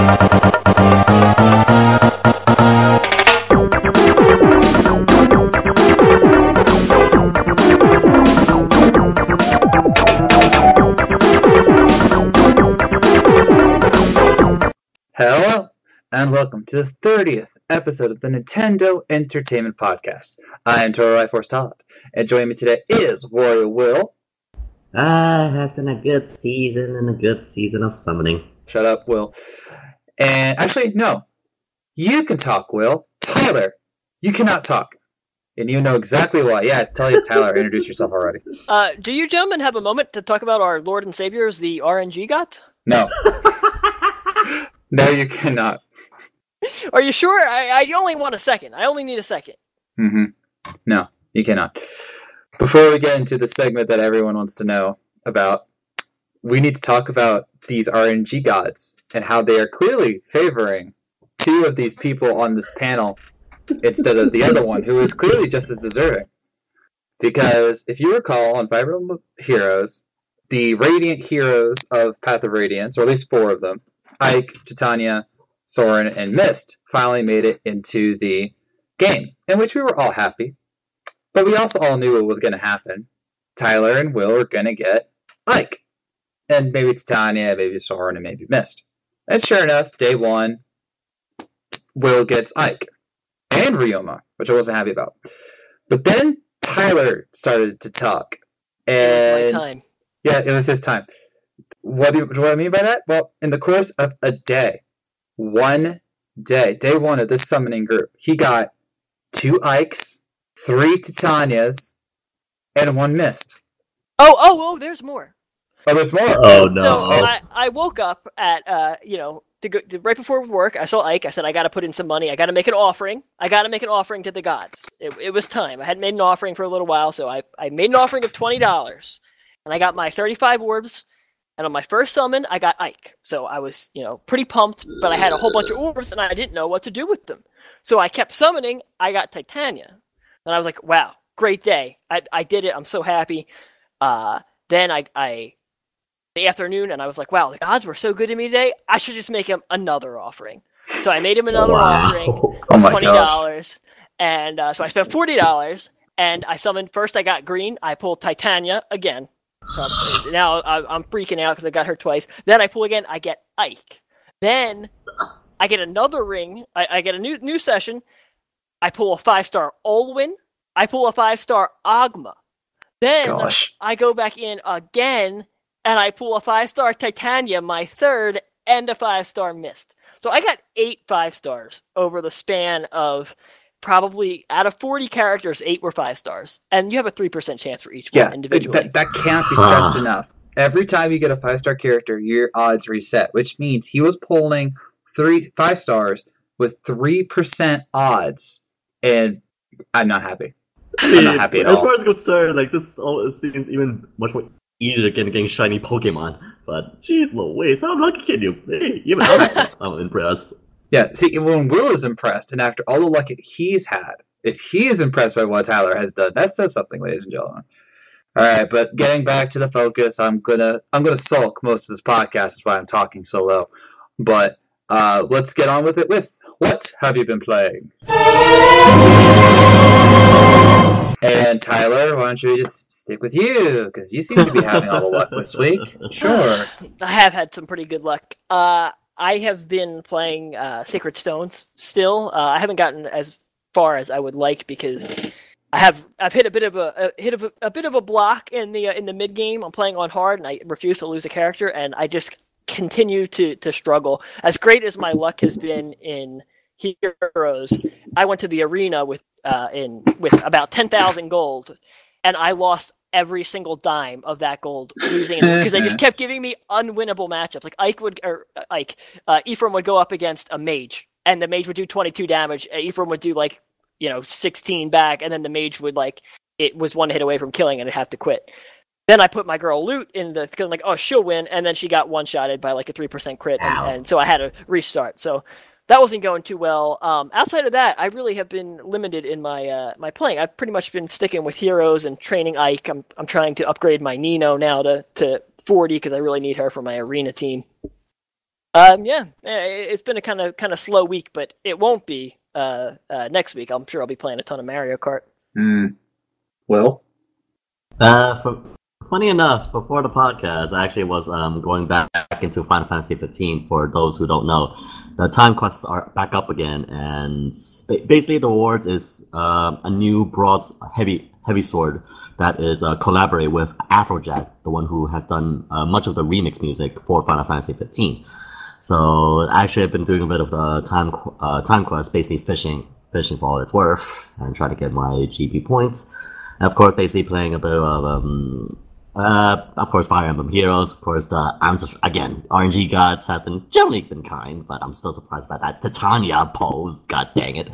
Hello, and welcome to the 30th episode of the Nintendo Entertainment Podcast. I am Total Force Todd, and joining me today is Warrior Will. It has been a good season and a good season of summoning. Shut up, Will. And actually, no. You can talk, Will. Tyler, you cannot talk. And you know exactly why. Yeah, tell you it's Tyler. Introduce yourself already. Do you gentlemen have a moment to talk about our Lord and Saviors, the RNG gods? No. No, you cannot. Are you sure? I only want a second. I only need a second. No, you cannot. Before we get into the segment that everyone wants to know about, we need to talk about these RNG gods and how they are clearly favoring two of these people on this panel instead of the other one, who is clearly just as deserving. Because if you recall, on Fire Emblem Heroes, the Radiant heroes of Path of Radiance, or at least 4 of them, Ike, Titania, Soren, and Mist, finally made it into the game, in which we were all happy. But we also all knew what was going to happen. Tyler and Will were going to get Ike. And maybe Titania, maybe Soren, and maybe Mist. And sure enough, day 1, Will gets Ike. And Ryoma, which I wasn't happy about. But then Tyler started to talk. And It was my time. Yeah, it was his time. What do I mean by that? Well, in the course of a day, one day, day 1 of this summoning group, he got 2 Ikes, 3 Titanias, and 1 Mist. Oh, there's more. Oh, there's more? Oh, no. So I woke up at, right before work, I saw Ike, I said, I gotta put in some money, I gotta make an offering. I gotta make an offering to the gods. It was time. I hadn't made an offering for a little while, so I made an offering of $20. And I got my 35 orbs. And on my first summon, I got Ike. So I was, pretty pumped, but I had a whole bunch of orbs, and I didn't know what to do with them. So I kept summoning, I got Titania. And I was like, wow, great day. I did it, I'm so happy. Then the afternoon, and I was like, wow, the gods were so good to me today, I should just make him another offering. So I made him another offering of $20. Gosh. And so I spent $40, and I summoned, first I got green, I pulled Titania again. So now I'm freaking out because I got her twice. Then I pull again, I get Ike. Then I get another ring. I get a new session. I pull a 5-star Olwyn. I pull a 5-star Agma. Then I go back in again, and I pull a 5-star Titania, my third, and a 5-star Mist. So I got 8 5-stars over the span of probably out of 40 characters, 8 were 5 stars. And you have a 3% chance for each one individually. That can't be stressed enough. Every time you get a 5-star character, your odds reset, which means he was pulling 5 stars with 3% odds. And I'm not happy. I'm not happy at all. As far as concerned, this seems even much more easier than getting shiny Pokemon. But jeez Louise, how lucky can you be? Even I'm impressed. Yeah, see, when Will is impressed, and after all the luck he's had, if he is impressed by what Tyler has done, that says something, ladies and gentlemen. All right, but getting back to the focus, I'm gonna sulk most of this podcast. That's why I'm talking so low. But let's get on with it. With what have you been playing? And Tyler, why don't we just stick with you? Because you seem to be having all the luck this week. Sure. I have had some pretty good luck. I have been playing Sacred Stones still. I haven't gotten as far as I would like because I've hit a bit of a block in the mid game. I'm playing on hard and I refuse to lose a character, and I just continue to struggle. As great as my luck has been in Heroes, I went to the arena with about 10,000 gold, and I lost every single dime of that gold, losing because they just kept giving me unwinnable matchups. Like Ephraim would go up against a mage, and the mage would do 22 damage. Ephraim would do 16 back, and then the mage would it was one hit away from killing, and I'd have to quit. Then I put my girl Loot in the because I'm like, oh, she'll win, and then she got one-shotted by a 3% crit, and so I had to restart. So that wasn't going too well. Outside of that, I really have been limited in my my playing. I've pretty much been sticking with Heroes and training Ike. I'm trying to upgrade my Nino now to 40 because I really need her for my arena team. It's been a kind of slow week, but it won't be next week. I'm sure I'll be playing a ton of Mario Kart. Well, funny enough, before the podcast, I actually was going back into Final Fantasy 15. For those who don't know, the time quests are back up again, and basically the rewards is a new broad heavy sword that is collaborate with Afrojack, the one who has done much of the remix music for Final Fantasy 15. So actually, I've been doing a bit of the time quest, basically fishing for all it's worth, and trying to get my GP points. And of course, basically playing a bit of course, Fire Emblem Heroes. Of course, again, RNG gods have generally been kind, but I'm still surprised by that Titania pose. God dang it!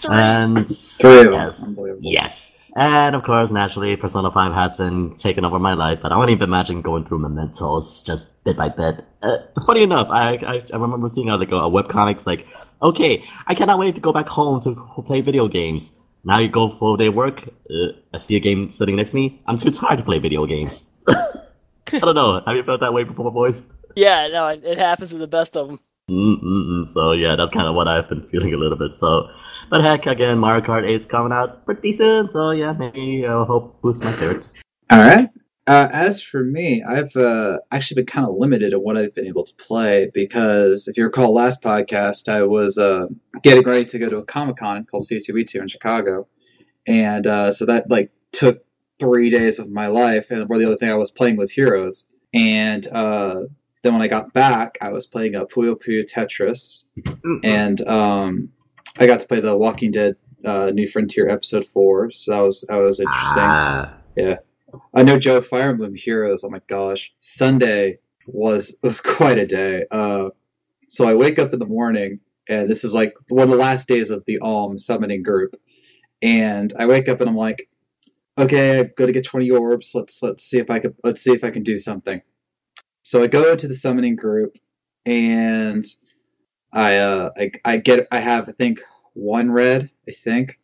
And three of yes, them. Unbelievable. yes. And of course, naturally, Persona 5 has been taking over my life, but I won't even imagine going through mementos just bit by bit. Funny enough, I remember seeing a webcomics like, okay, I cannot wait to go back home to play video games. Now you go full day work, I see a game sitting next to me, I'm too tired to play video games. I don't know, have you felt that way before, boys? Yeah, no, it happens to the best of them. So yeah, that's kind of what I've been feeling a little bit, so... But heck, again, Mario Kart 8 is coming out pretty soon, so yeah, maybe I'll hope boost my spirits. Alright. As for me, I've actually been kind of limited in what I've been able to play, because if you recall last podcast, I was getting ready to go to a Comic-Con called C2E2 in Chicago, and so that took 3 days of my life, and where the other thing I was playing was Heroes. And then when I got back, I was playing Puyo Puyo Tetris, and I got to play the Walking Dead New Frontier episode 4, so that was interesting. Yeah. No joke, Fire Emblem Heroes, oh my gosh. Sunday was quite a day. So I wake up in the morning, and this is like one of the last days of the summoning group. And I wake up and I'm like, okay, I'm gonna get 20 orbs, let's see if I can do something. So I go into the summoning group, and I have, I think, 1 red, I think.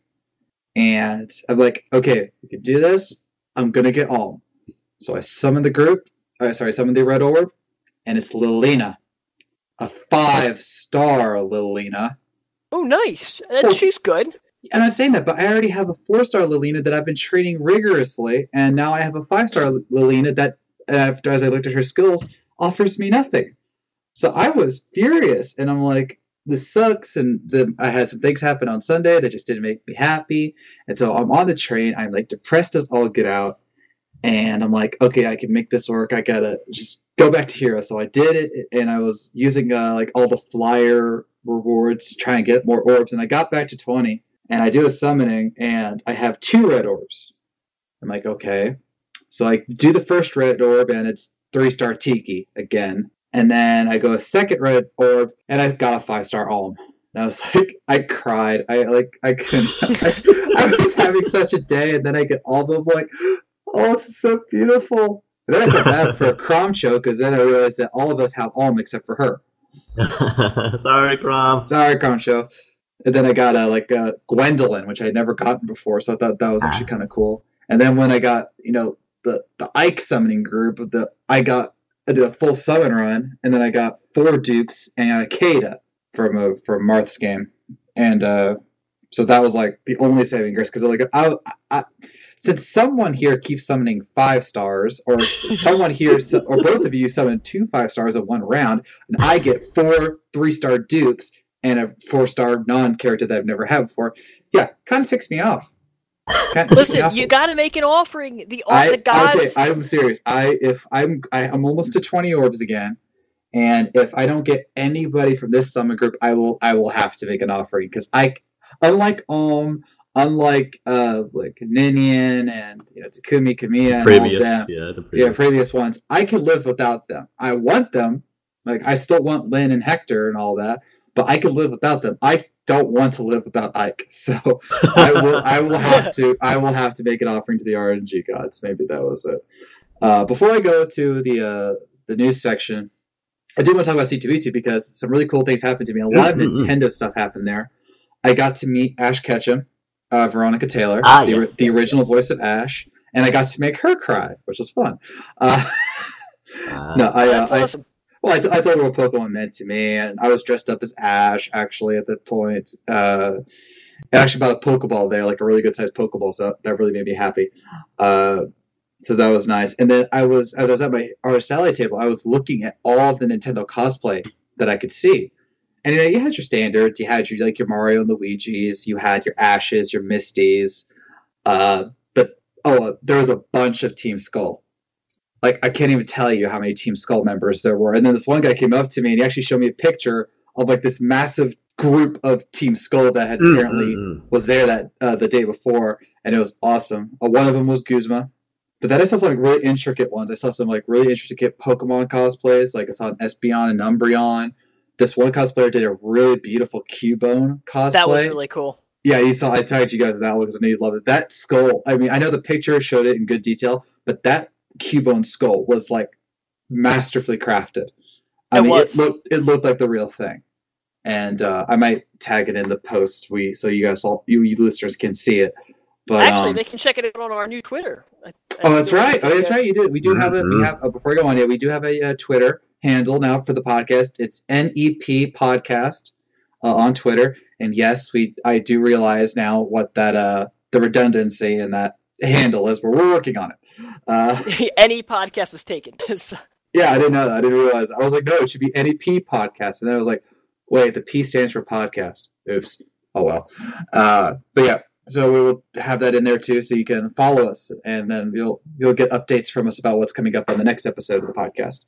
And I'm like, okay, we can do this. I'm gonna get Alm. So I summon the red orb, and it's Lilina. A 5-star Lilina. Oh, nice. And she's good. And I'm saying that, but I already have a 4-star Lilina that I've been training rigorously, and now I have a 5-star Lilina that, after as I looked at her skills, offers me nothing. So I was furious, and I'm like, this sucks, and I had some things happen on Sunday that just didn't make me happy, and so I'm on the train, I'm like depressed as all get out, and I'm like, okay, I can make this work, I gotta just go back to Hero. So I did it, and I was using all the flyer rewards to try and get more orbs, and I got back to 20, and I do a summoning, and I have 2 red orbs. I'm like, okay. So I do the first red orb, and it's 3-star Tiki again. And then I go a second red orb, and I got a 5-star Alm. And I was like, I cried. I couldn't. I was having such a day, and then I get all of them like, oh, this is so beautiful. And then I felt bad for Crom Show, because then I realized that all of us have Alm except for her. Sorry, Crom. Sorry, Crom Show. And then I got Gwendolyn, which I had never gotten before, so I thought that was actually kind of cool. And then when I got the Ike summoning group, I did a full summon run, and then I got 4 dupes and a Kada from Marth's game, and so that was like the only saving grace, because I since someone here keeps summoning 5 stars, or someone here, or both of you summon 2 5-stars in 1 round, and I get 4 3-star dupes and a 4-star non-character that I've never had before, yeah, kind of ticks me off. Listen, you got to make an offering. The gods. Okay, I'm serious. I'm almost to 20 orbs again, and if I don't get anybody from this summon group, I will have to make an offering, because unlike unlike Ninian and Takumi Kamiya and all of them, previous ones, I can live without them. I want them, I still want Lynn and Hector and all that, but I can live without them. I don't want to live without Ike, so I will have to make an offering to the RNG gods. Maybe that was it. Before I go to the news section, I do want to talk about C2E2, because some really cool things happened to me. A lot of Nintendo stuff happened there. I got to meet Ash Ketchum, Veronica Taylor, the original voice of Ash, and I got to make her cry, which was fun. That's awesome. Well, I told her what Pokemon meant to me, and I was dressed up as Ash, actually, at that point. I actually bought a Pokeball there, like a really good-sized Pokeball, so that really made me happy. So that was nice. And then as I was at our salad table, I was looking at all of the Nintendo cosplay that I could see. And you had your standards, you had your Mario and Luigi's, you had your Ashes, your Misties, but there was a bunch of Team Skull. Like, I can't even tell you how many Team Skull members there were. And then this one guy came up to me and he actually showed me a picture of like this massive group of Team Skull that had apparently was there that the day before, and it was awesome. One of them was Guzma. But then I saw some like really intricate ones. I saw some like really intricate Pokemon cosplays. Like I saw an Espeon and Umbreon. This one cosplayer did a really beautiful Cubone cosplay. That was really cool. Yeah, I tagged you guys in that one because I knew you'd love it. That skull, I mean, I know the picture showed it in good detail, but that Cubone skull was like masterfully crafted. It looked like the real thing. And I might tag it in the post so you guys you listeners can see it. But actually, they can check it out on our new Twitter. That's right. That's right. You did. We do have before we go on, we do have a Twitter handle now for the podcast. It's NEP Podcast on Twitter. And yes, I do realize now what that the redundancy in that handle is, but we're working on it. Any podcast was taken. Yeah, I didn't know that. I didn't realize. I was like, no, it should be NEP Podcast. And then I was like, wait, the P stands for podcast. Oops. Oh well. But yeah. So we will have that in there too, so you can follow us, and then you'll get updates from us about what's coming up on the next episode of the podcast.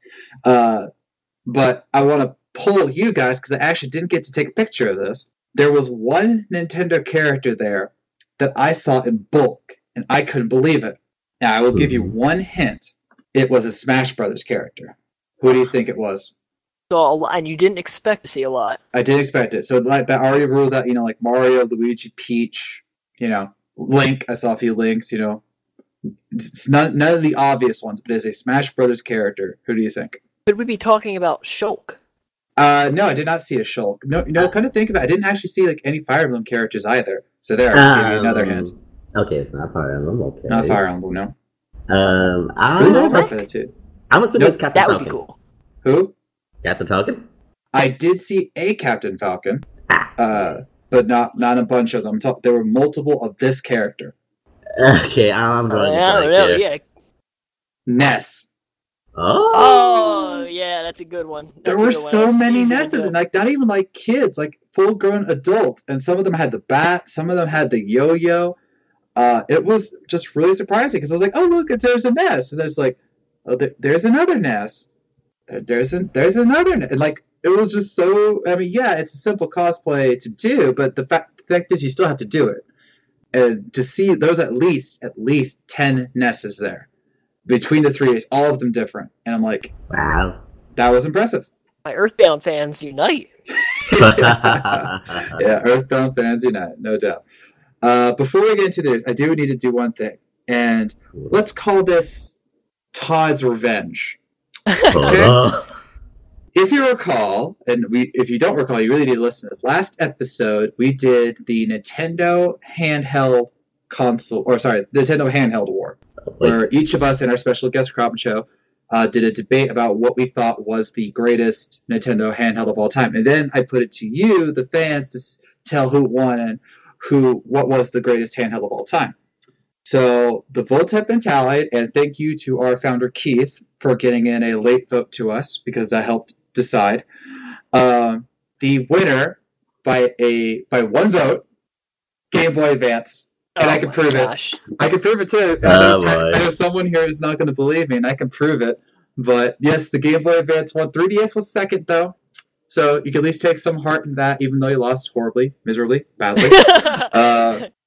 But I want to pull you guys, because I actually didn't get to take a picture of this. There was one Nintendo character there that I saw in bulk, and I couldn't believe it. Now I will give you one hint. It was a Smash Brothers character. Who do you think it was? So, and you didn't expect to see a lot. I didn't expect it. So like that already rules out, like Mario, Luigi, Peach. Link. I saw a few Links. It's none of the obvious ones, but as a Smash Brothers character, who do you think? Could we be talking about Shulk? No, I did not see a Shulk. No, kind of think about it. I didn't actually see like any Fire Emblem characters either. So there, I'll just give you another hint. Okay, it's not Fire Emblem. Okay, not Fire Emblem. No. I'm assuming it's Captain Falcon. That would be cool. Who? Captain Falcon. I did see a Captain Falcon. But not a bunch of them. There were multiple of this character. Okay, I'm going to yeah. Ness. Oh, yeah, that's a good one. There were so many Nesses, and like not even like kids, like full-grown adults. And some of them had the bat, some of them had the yo-yo. It was just really surprising because I was like, oh look, there's a Ness, and there's like, oh, there's another Ness. There's another Ness. And like. It was just so. I mean, yeah, it's a simple cosplay to do, but the fact is, you still have to do it. And to see those at least 10 Nesses there between the 3 days, all of them different, and I'm like, wow, that was impressive. My Earthbound fans unite. Yeah, Earthbound fans unite, no doubt. Before we get into this, I do need to do one thing, and let's call this Todd's revenge. Okay. If you recall, and if you don't recall, you really need to listen to this. Last episode, we did the Nintendo Handheld War, where each of us and our special guest, Robin Cho, did a debate about what we thought was the greatest Nintendo handheld of all time. And then I put it to you, the fans, to tell who won and what was the greatest handheld of all time. So the votes have been tallied, and thank you to our founder, Keith, for getting in a late vote to us, because that helped decide. The winner by one vote, Game Boy Advance, and I can prove it. I can prove it too. I know someone here is not going to believe me, and I can prove it. But yes, the Game Boy Advance won. 3DS was second, though, so you can at least take some heart in that, even though you lost horribly, miserably, badly.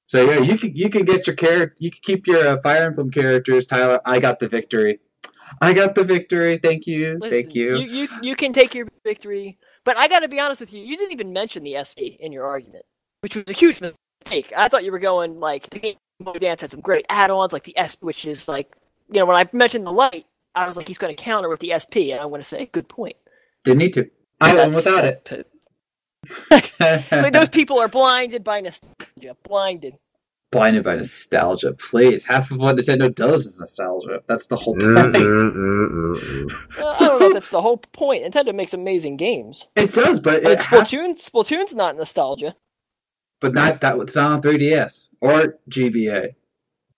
So yeah, you can get your character. You can keep your Fire Emblem characters, Tyler. I got the victory. Thank you. Listen, thank you. You can take your victory, but I got to be honest with you. You didn't even mention the SP in your argument, which was a huge mistake. I thought you were going like the Game Boy Advance had some great add-ons, like the SP, which is like, when I mentioned the light, I was like, he's going to counter with the SP, and I want to say, good point. Didn't need to. I went without it. Like, those people are blinded by nostalgia. Blinded. blinded by nostalgia. Please, half of what Nintendo does is nostalgia. That's the whole point. Well, I don't know if that's the whole point. Nintendo makes amazing games. It does, but Splatoon's not nostalgia. But not that. It's not on 3DS or GBA.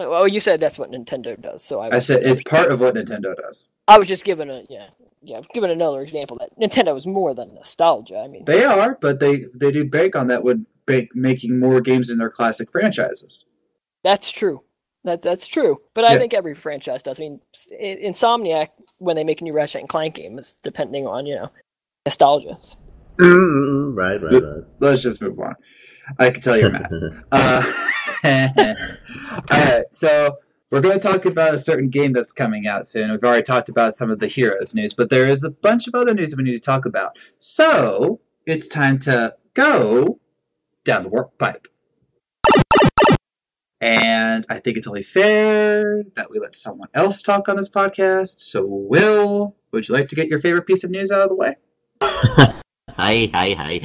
Well, you said that's what Nintendo does, so I said it's part of what Nintendo does. I was just giving another example that Nintendo is more than nostalgia. I mean, they are, but they do bank on that with making more games in their classic franchises. That's true. That's true. But I think every franchise does. I mean, Insomniac, when they make a new Ratchet and Clank game, is depending on nostalgia. Right. Let's just move on. I can tell you're mad. Alright, so we're going to talk about a certain game that's coming out soon. We've already talked about some of the Heroes news, but there is a bunch of other news that we need to talk about. So, it's time to go down the warp pipe. And I think it's only fair that we let someone else talk on this podcast. So, Will, would you like to get your favorite piece of news out of the way? Hi.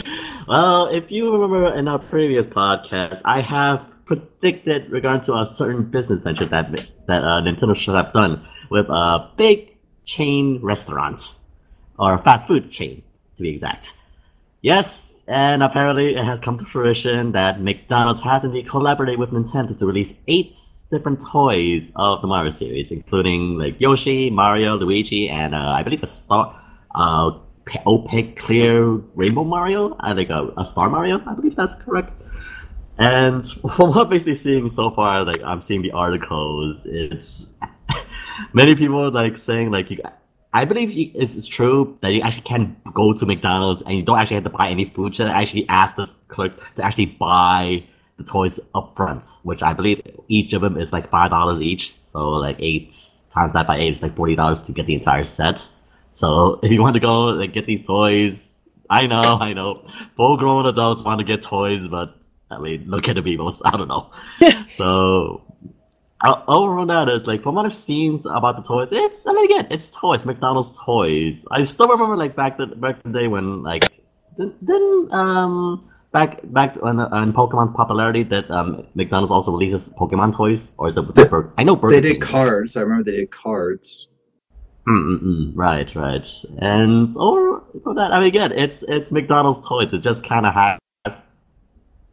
Well, if you remember in our previous podcast, I have predicted regarding to a certain business venture that Nintendo should have done with big chain restaurants, or fast food chain, to be exact. Yes, and apparently it has come to fruition that McDonald's has indeed collaborated with Nintendo to release 8 different toys of the Mario series, including like Yoshi, Mario, Luigi, and I believe a star, opaque, clear rainbow Mario, like a star Mario. I believe that's correct. And from what I'm basically seeing so far, like I'm seeing the articles, it's many people like saying like I believe it's true that you actually can go to McDonald's and you don't actually have to buy any food. You actually ask the clerk to actually buy the toys up front, which I believe each of them is like $5 each. So like 8 times that by 8 is like $40 to get the entire set. So if you want to go like get these toys, I know, full-grown adults want to get toys, but I mean, look at the people. I don't know. So overall, that is like from what I've seen about the toys. It's toys, McDonald's toys. I still remember like back in the day when like back on Pokemon popularity that McDonald's also releases Pokemon toys, or is it I know Burger They did King. cards. I remember they did cards. Right. And for that, I mean, again, it's McDonald's toys. It just kind of has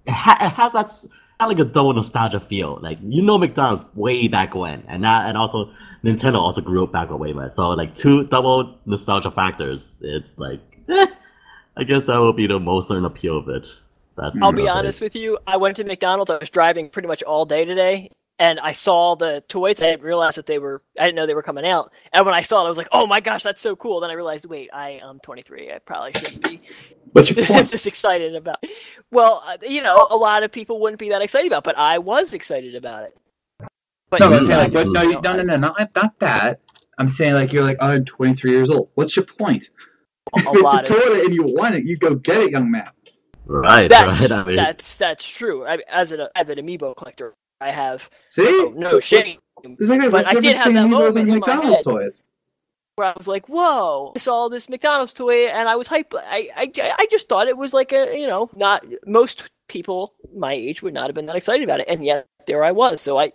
it has that kind of like a double nostalgia feel. Like McDonald's way back when, and also Nintendo also grew up back way back. So like 2 double nostalgia factors. It's like, I guess that will be the most certain appeal of it. I'll be honest with you. I went to McDonald's. I was driving pretty much all day today. And I saw the toys. I didn't realize that I didn't know they were coming out. And when I saw it, I was like, "Oh my gosh, that's so cool!" Then I realized, wait, I am 23. I probably shouldn't be. What's your point? Just excited about. Well, a lot of people wouldn't be that excited about, but I was excited about it. But no, not that. I'm saying like you're like, I'm 23 years old. What's your point? If it's a toy and you want it, you go get it, young man. Right. That's true. As an avid amiibo collector. I have no shame, but I did have that moment in my head toys. where I was like, "Whoa!" I saw this McDonald's toy, and I was hyped. I just thought it was like not most people my age would not have been that excited about it, and yet there I was. So I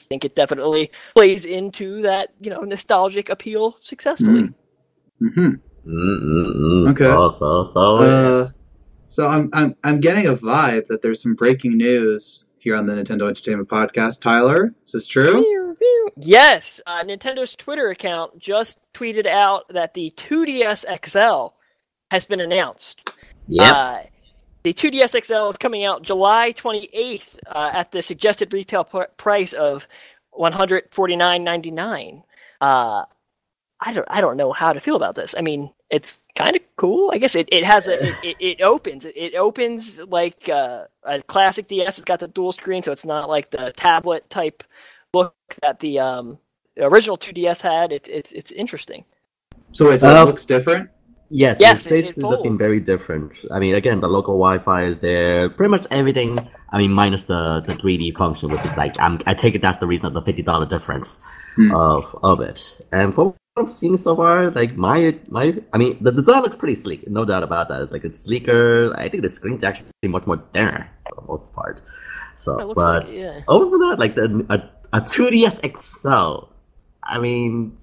think it definitely plays into that nostalgic appeal successfully. Okay. So I'm getting a vibe that there's some breaking news here on the Nintendo Entertainment Podcast. Tyler, is this true? Yes. Nintendo's Twitter account just tweeted out that the 2DS XL has been announced. Yep. The 2DS XL is coming out July 28th at the suggested retail price of $149.99. I don't know how to feel about this. I mean, it's kind of cool. I guess it opens like a classic DS. It's got the dual screen, so it's not like the tablet type look that the original 2DS had. It's interesting. So it looks different? Yes, the space is looking very different. I mean, again, the local Wi-Fi is there. Pretty much everything. I mean, minus the 3D function, which is like I take it that's the reason of the $50 difference of it. And for I'm seeing so far, like I mean, the design looks pretty sleek, no doubt about that. It's sleeker. I think the screen's actually much more thinner for the most part. So, It looks but like, yeah. over that, like a 2DS XL, I mean,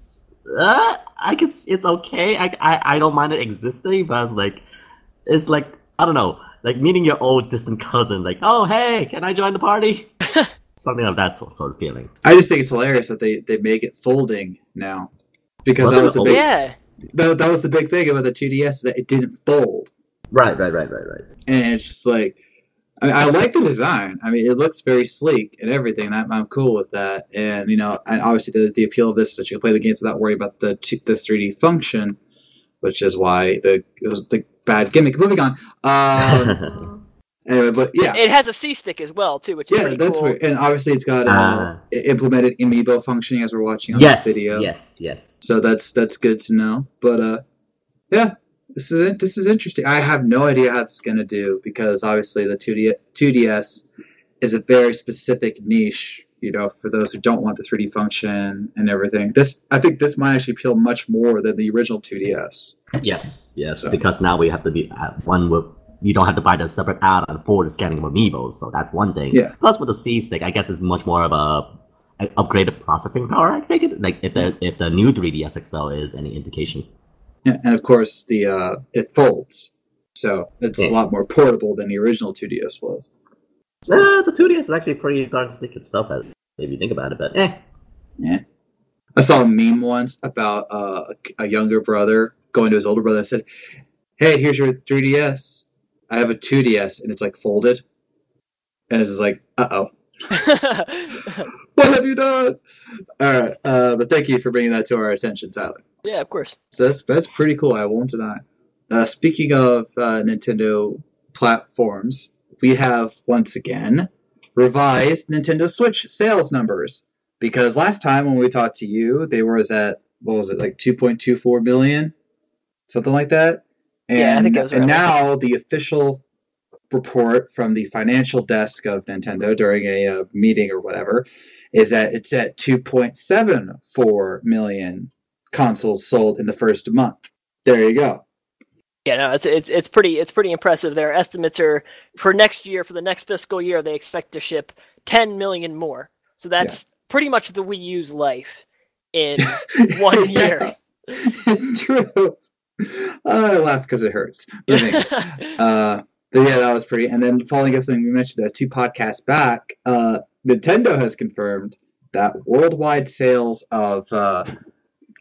I can. It's okay. I don't mind it existing, but like, it's like I don't know, like meeting your old distant cousin. Like, oh hey, can I join the party? Something of that sort of feeling. I just think it's hilarious that they make it folding now, because that was the big that was the big thing about the 2DS, that it didn't fold. Right. And it's just like, I like the design. I mean, it looks very sleek and everything. I'm cool with that. And and obviously the appeal of this is that you can play the games without worrying about the 3D function, which is why the bad gimmick. Moving on. Anyway, but yeah, it has a C stick as well too, which is pretty that's cool. weird. And obviously it's got implemented amiibo functioning, as we're watching on this video. Yes. So that's good to know. But yeah, this is interesting. I have no idea how it's gonna do, because obviously the 2DS is a very specific niche. For those who don't want the 3D function and everything. I think this might actually appeal much more than the original 2DS. Yes. So. Because now we have to be one with. You don't have to buy the separate add-on for the scanning of amiibos, so that's one thing. Yeah. Plus, with the C stick, I guess it's much more of a upgraded processing power. I think if the new 3DS XL is any indication. Yeah, and of course it folds, so it's a lot more portable than the original 2DS was. The 2DS is actually pretty darn slick itself, if you think about it. But yeah. I saw a meme once about a younger brother going to his older brother and said, "Hey, here's your 3DS. I have a 2DS, and it's like folded." And it's just like, uh-oh. What have you done? All right, but thank you for bringing that to our attention, Tyler. Yeah, of course. So that's pretty cool. I won't deny. Speaking of Nintendo platforms, we have once again revised Nintendo Switch sales numbers, because last time when we talked to you, they were at, what was it, like 2.24 million, something like that. And, yeah, I think it was. And now the official report from the financial desk of Nintendo during a meeting or whatever is that it's at 2.74 million consoles sold in the first month. There you go. Yeah, no, it's pretty impressive. Their estimates are for next year, for the next fiscal year, they expect to ship 10 million more. So that's pretty much the Wii U's life in 1 year. It's true. I laugh because it hurts. But yeah, that was pretty. And then following up something we mentioned 2 podcasts back, Nintendo has confirmed that worldwide sales of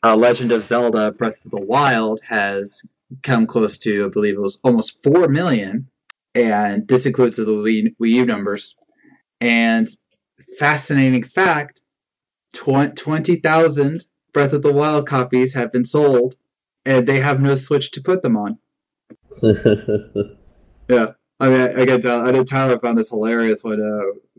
Legend of Zelda Breath of the Wild has come close to, I believe it was almost 4 million. And this includes the Wii U numbers. And fascinating fact, 20,000 Breath of the Wild copies have been sold, and they have no Switch to put them on. Yeah. I mean, I know Tyler found this hilarious when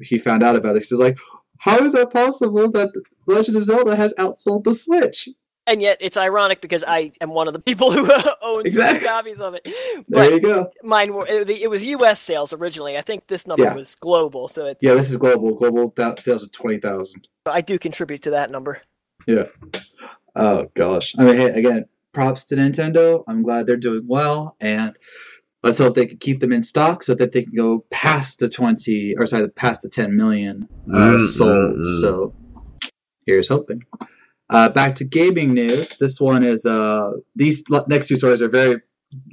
he found out about it. He's like, how is that possible that Legend of Zelda has outsold the Switch? And yet, it's ironic because I am one of the people who owns 2 copies of it. But there you go. Mine were, it was U.S. sales originally. I think this number was global, so it's... Yeah, this is global. Global sales of 20,000. I do contribute to that number. Yeah. Oh, gosh. I mean, hey, again, props to Nintendo. I'm glad they're doing well, and let's hope they can keep them in stock so that they can go past the 10 million sold. So here's hoping. Back to gaming news. This one is these next 2 stories are very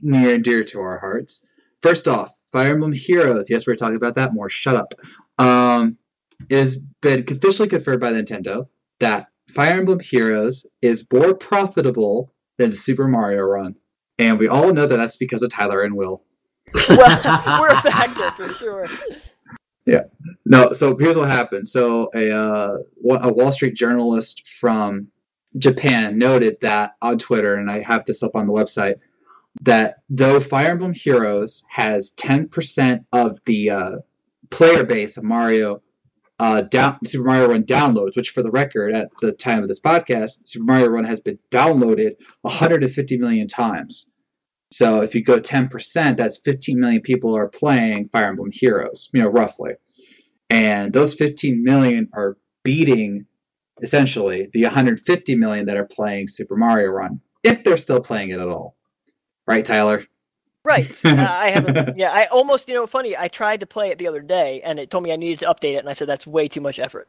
near and dear to our hearts. First off, Fire Emblem Heroes. Yes, we're talking about that more. Shut up. It has been officially confirmed by Nintendo that Fire Emblem Heroes is more profitable than Super Mario Run. And we all know that that's because of Tyler and Will. Well, we're a factor for sure. Yeah. No, so here's what happened. So a Wall Street journalist from Japan noted that on Twitter, and I have this up on the website, that though Fire Emblem Heroes has 10% of the player base of Super Mario Run downloads, which for the record, at the time of this podcast, Super Mario Run has been downloaded 150 million times. So if you go 10%, that's 15 million people are playing Fire Emblem Heroes, roughly. And those 15 million are beating, essentially, the 150 million that are playing Super Mario Run, if they're still playing it at all. Right, Tyler? Right. I haven't. Yeah, I almost. Funny. I tried to play it the other day, and it told me I needed to update it, and I said that's way too much effort.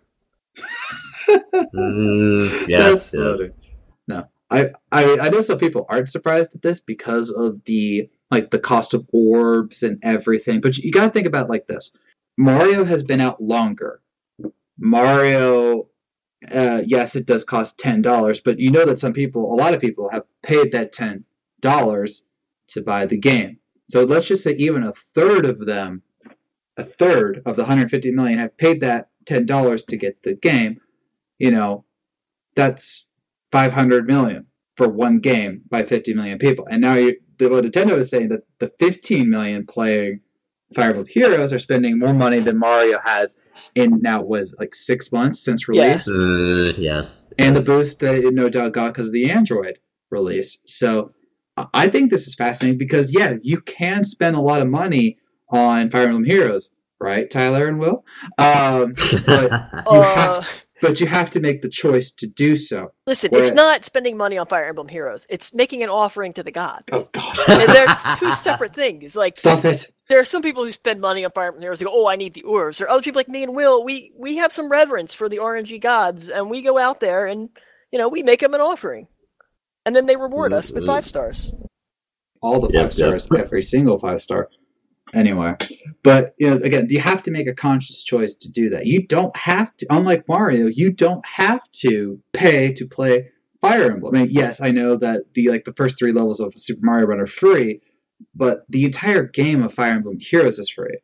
That's funny. No, I know some people aren't surprised at this because of the cost of orbs and everything, but you got to think about it like this: Mario has been out longer. Mario, yes, it does cost $10, but you know that a lot of people have paid that $10 to buy the game. So let's just say even a third of the 150 million have paid that $10 to get the game. That's 500 million for one game by 50 million people. And now Nintendo is saying that the 15 million playing Fire Emblem Heroes are spending more money than Mario has in now 6 months since release. Yes. And the boost that it no doubt got because of the Android release. So I think this is fascinating because, yeah, you can spend a lot of money on Fire Emblem Heroes, right, Tyler and Will? But you have to make the choice to do so. Listen, it's not spending money on Fire Emblem Heroes. It's making an offering to the gods. Oh, God. And they're two separate things. Stop it. There are some people who spend money on Fire Emblem Heroes. They go, oh, I need the orbs. Or other people like me and Will, we have some reverence for the RNG gods, and we go out there and, we make them an offering. And then they reward us with 5 stars. All the 5 stars, every single 5-star. Anyway, but again, you have to make a conscious choice to do that. You don't have to, unlike Mario, you don't have to pay to play Fire Emblem. I mean, yes, I know that the first 3 levels of Super Mario Run are free, but the entire game of Fire Emblem Heroes is free.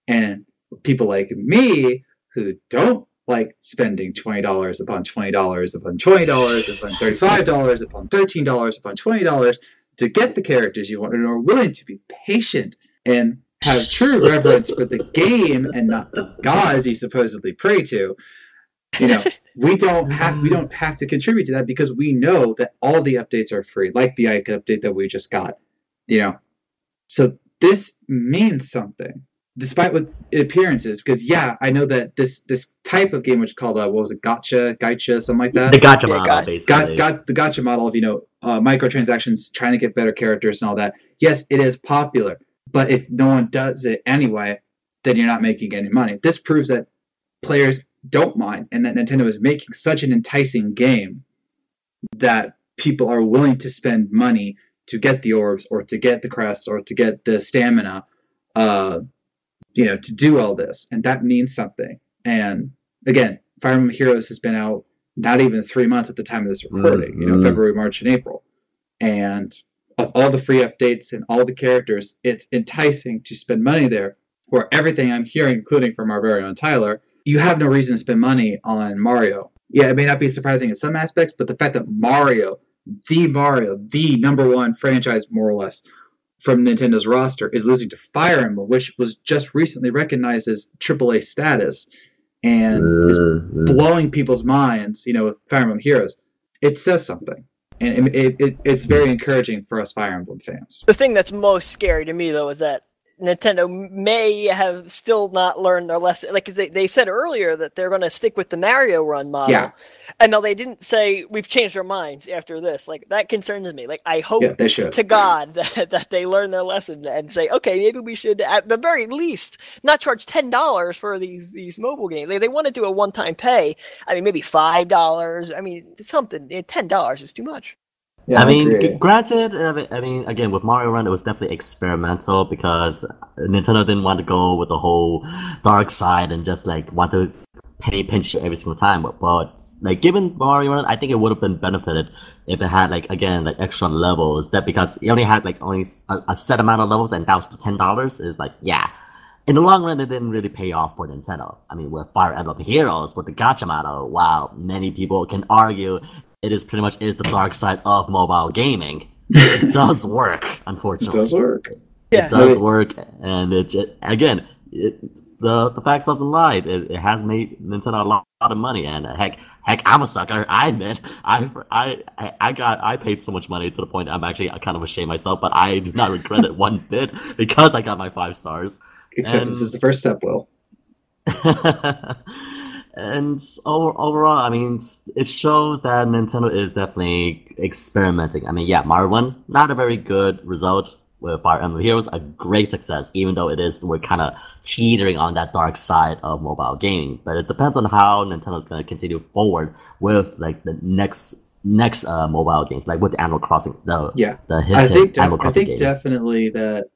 And people like me who don't like spending $20 upon $20 upon $20 upon $35 upon $13 upon $20 to get the characters you want and are willing to be patient and have true reverence for the game and not the gods you supposedly pray to. We don't have to contribute to that because we know that all the updates are free, like the Ike update that we just got. So this means something, despite what appearances. Because I know that this type of game, which is called gacha, something like that. The gacha model, basically. The gacha model of microtransactions, trying to get better characters and all that. Yes, it is popular. But if no one does it anyway, then you're not making any money. This proves that players don't mind and that Nintendo is making such an enticing game that people are willing to spend money to get the orbs or to get the crests or to get the stamina, to do all this. And that means something. And again, Fire Emblem Heroes has been out not even 3 months at the time of this recording, February, March, and April. And of all the free updates and all the characters, it's enticing to spend money there. For everything I'm hearing, including from our very own Tyler, you have no reason to spend money on Mario. Yeah, it may not be surprising in some aspects, but the fact that Mario, the number one franchise, more or less, from Nintendo's roster, is losing to Fire Emblem, which was just recently recognized as AAA status, and is blowing people's minds, with Fire Emblem Heroes, it says something. And it's very encouraging for us Fire Emblem fans. The thing that's most scary to me, though, is that Nintendo may have still not learned their lesson. Because they said earlier that they're going to stick with the Mario Run model. Yeah. And no, they didn't say, we've changed our minds after this. That concerns me. I hope to God that they learn their lesson and say, okay, maybe we should, at the very least, not charge $10 for these mobile games. They want to do a one-time pay. I mean, maybe $5. I mean, something. $10 is too much. Yeah, granted, again, with Mario Run, it was definitely experimental because Nintendo didn't want to go with the whole dark side and just want to penny pinch every single time. But given Mario Run, I think it would have been benefited if it had extra levels. That because it only had only a set amount of levels, and that was for $10. Is in the long run, it didn't really pay off for Nintendo. I mean, with Fire Emblem Heroes, with the gacha model, while many people can argue it is pretty much the dark side of mobile gaming, it does work, unfortunately. It does work. It does work, and the facts doesn't lie. It has made Nintendo a lot of money, and heck, I'm a sucker. I admit, I paid so much money to the point I'm actually kind of ashamed myself, but I do not regret it one bit because I got my 5 stars. Except this is the first step, Will. And overall, I mean, it shows that Nintendo is definitely experimenting. I mean, Mario 1, not a very good result. with Fire Emblem Heroes, a great success, even though we're kind of teetering on that dark side of mobile gaming. But it depends on how Nintendo's going to continue forward with like the next mobile games, like with the Animal Crossing, the hit Animal Crossing I think definitely that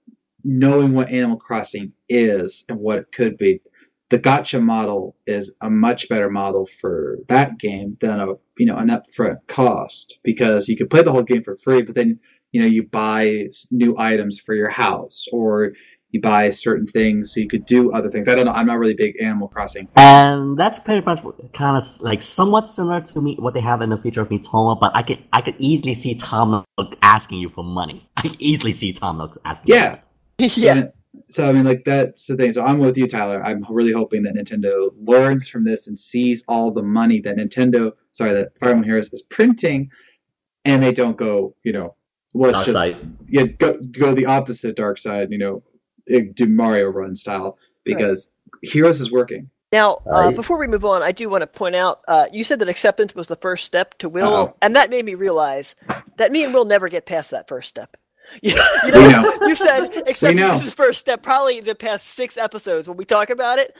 knowing what Animal Crossing is and what it could be, the gacha model is a much better model for that game than an upfront cost, because you could play the whole game for free, but then you buy new items for your house, or you buy certain things so you could do other things. I don't know. I'm not really a big Animal Crossing fan. And that's pretty much kind of like somewhat similar to what they have in the feature of Mitoma, but I could easily see Tom Nook asking you for money. I could easily see Tom Nook asking. Yeah. So I mean, like, that's the thing. So I'm with you, Tyler. I'm really hoping that Nintendo learns from this and sees all the money that that Fire Emblem Heroes is printing, and they don't go, let's dark just side. Go the opposite dark side, do Mario Run style, because Heroes is working. Now, before we move on, I do want to point out, you said that acceptance was the first step to Will, and that made me realize that me and Will never get past that first step. You said acceptance is the first step, probably the past 6 episodes when we talk about it,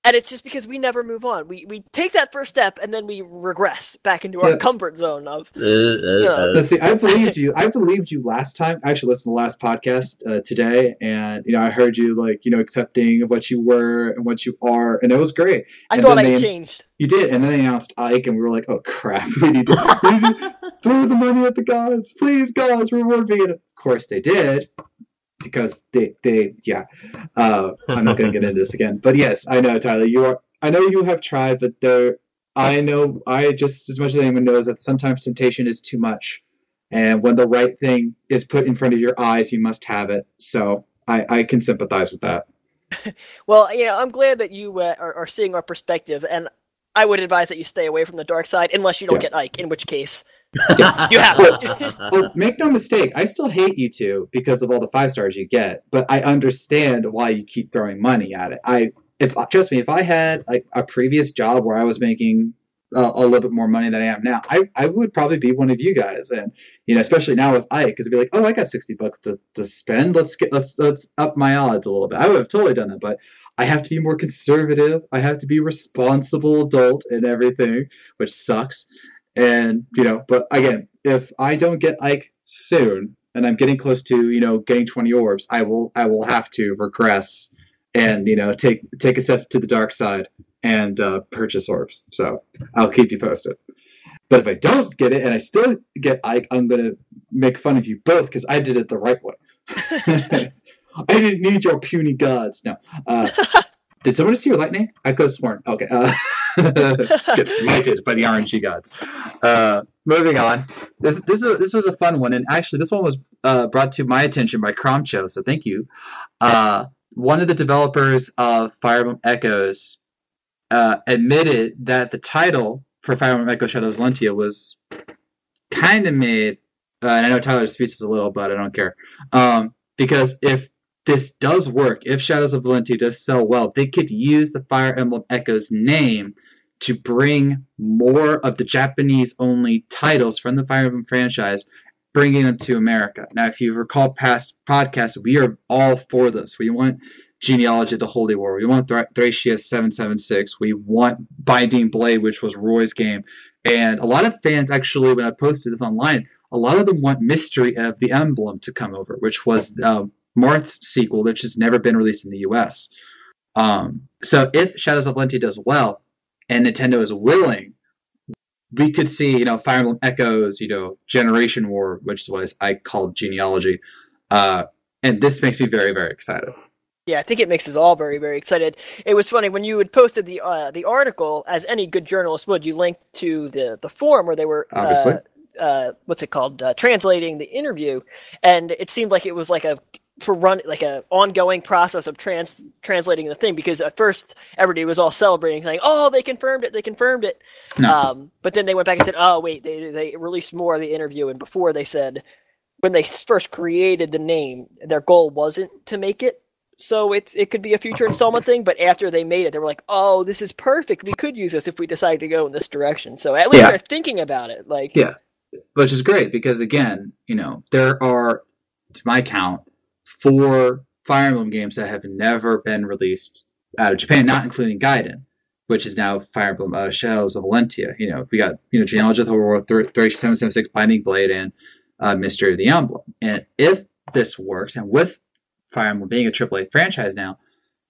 and it's just because we never move on. We take that first step, and then we regress back into our comfort zone of... See, I believed you. I believed you last time. I actually listened to the last podcast today, and I heard you accepting of what you were and what you are, and it was great. I thought I changed. You did, and then they announced Ike, and we were like, "Oh crap! We need to throw the money at the gods, please, gods, reward me." And of course, they did, because they. I'm not going to get into this again, but yes, I know, Tyler. I know you have tried, but I just as much as anyone knows that sometimes temptation is too much, and when the right thing is put in front of your eyes, you must have it. So I can sympathize with that. Well, I'm glad that you are seeing our perspective, and I would advise that you stay away from the dark side unless you don't get Ike, in which case you have to. Make no mistake, I still hate you two because of all the 5 stars you get, but I understand why you keep throwing money at it. Trust me, if I had a previous job where I was making a little bit more money than I am now, I would probably be one of you guys, and especially now with Ike, because it'd be like, oh, I got $60 to spend. Let's up my odds a little bit. I would have totally done that, but I have to be more conservative. I have to be a responsible adult and everything, which sucks. And but again, if I don't get Ike soon, and I'm getting close to getting 20 orbs, I will have to regress and take a step to the dark side and purchase orbs. So I'll keep you posted. But if I don't get it and I still get Ike, I'm gonna make fun of you both because I did it the right way. I didn't need your puny gods. No. Did someone see your lightning? I could have sworn. Okay. Get smited by the RNG gods. Moving on. This was a fun one, and actually this one was brought to my attention by Cromcho, so thank you. One of the developers of Fire Emblem Echoes admitted that the title for Fire Emblem Echoes Shadows of Valentia was kind of made, and I know Tyler disputes this a little, but I don't care. Because if this does work, if Shadows of Valentia does sell well, they could use the Fire Emblem Echoes name to bring more of the Japanese-only titles from the Fire Emblem franchise, bringing them to America. Now, if you recall past podcasts, we are all for this. We want Genealogy of the Holy War. We want Thracia 776. We want Binding Blade, which was Roy's game. And a lot of fans, actually, when I posted this online, a lot of them want Mystery of the Emblem to come over, which was Marth's sequel, which has never been released in the US. So if Shadows of Valentia does well, and Nintendo is willing, we could see, Fire Emblem Echoes, Generation War, which is what I called Genealogy. And this makes me very, very excited. Yeah, I think it makes us all very, very excited. It was funny, when you had posted the article, as any good journalist would, you linked to the forum where they were... Obviously. What's it called? Translating the interview, and it seemed like it was like an ongoing process of translating the thing, because at first everybody was all celebrating, saying, "Oh, they confirmed it." No. But then they went back and said, "Oh, wait, they released more of the interview." And before, they said when they first created the name, their goal wasn't to make it so it could be a future installment thing. But after they made it, they were like, "Oh, this is perfect. We could use this if we decide to go in this direction." So at least they're thinking about it. Which is great, because again, there are, to my count, 4 Fire Emblem games that have never been released out of Japan, not including Gaiden, which is now Fire Emblem Shadows of Valentia. We got Genealogy of the World, 3776, Binding Blade, and Mystery of the Emblem. And if this works, and with Fire Emblem being a AAA franchise now,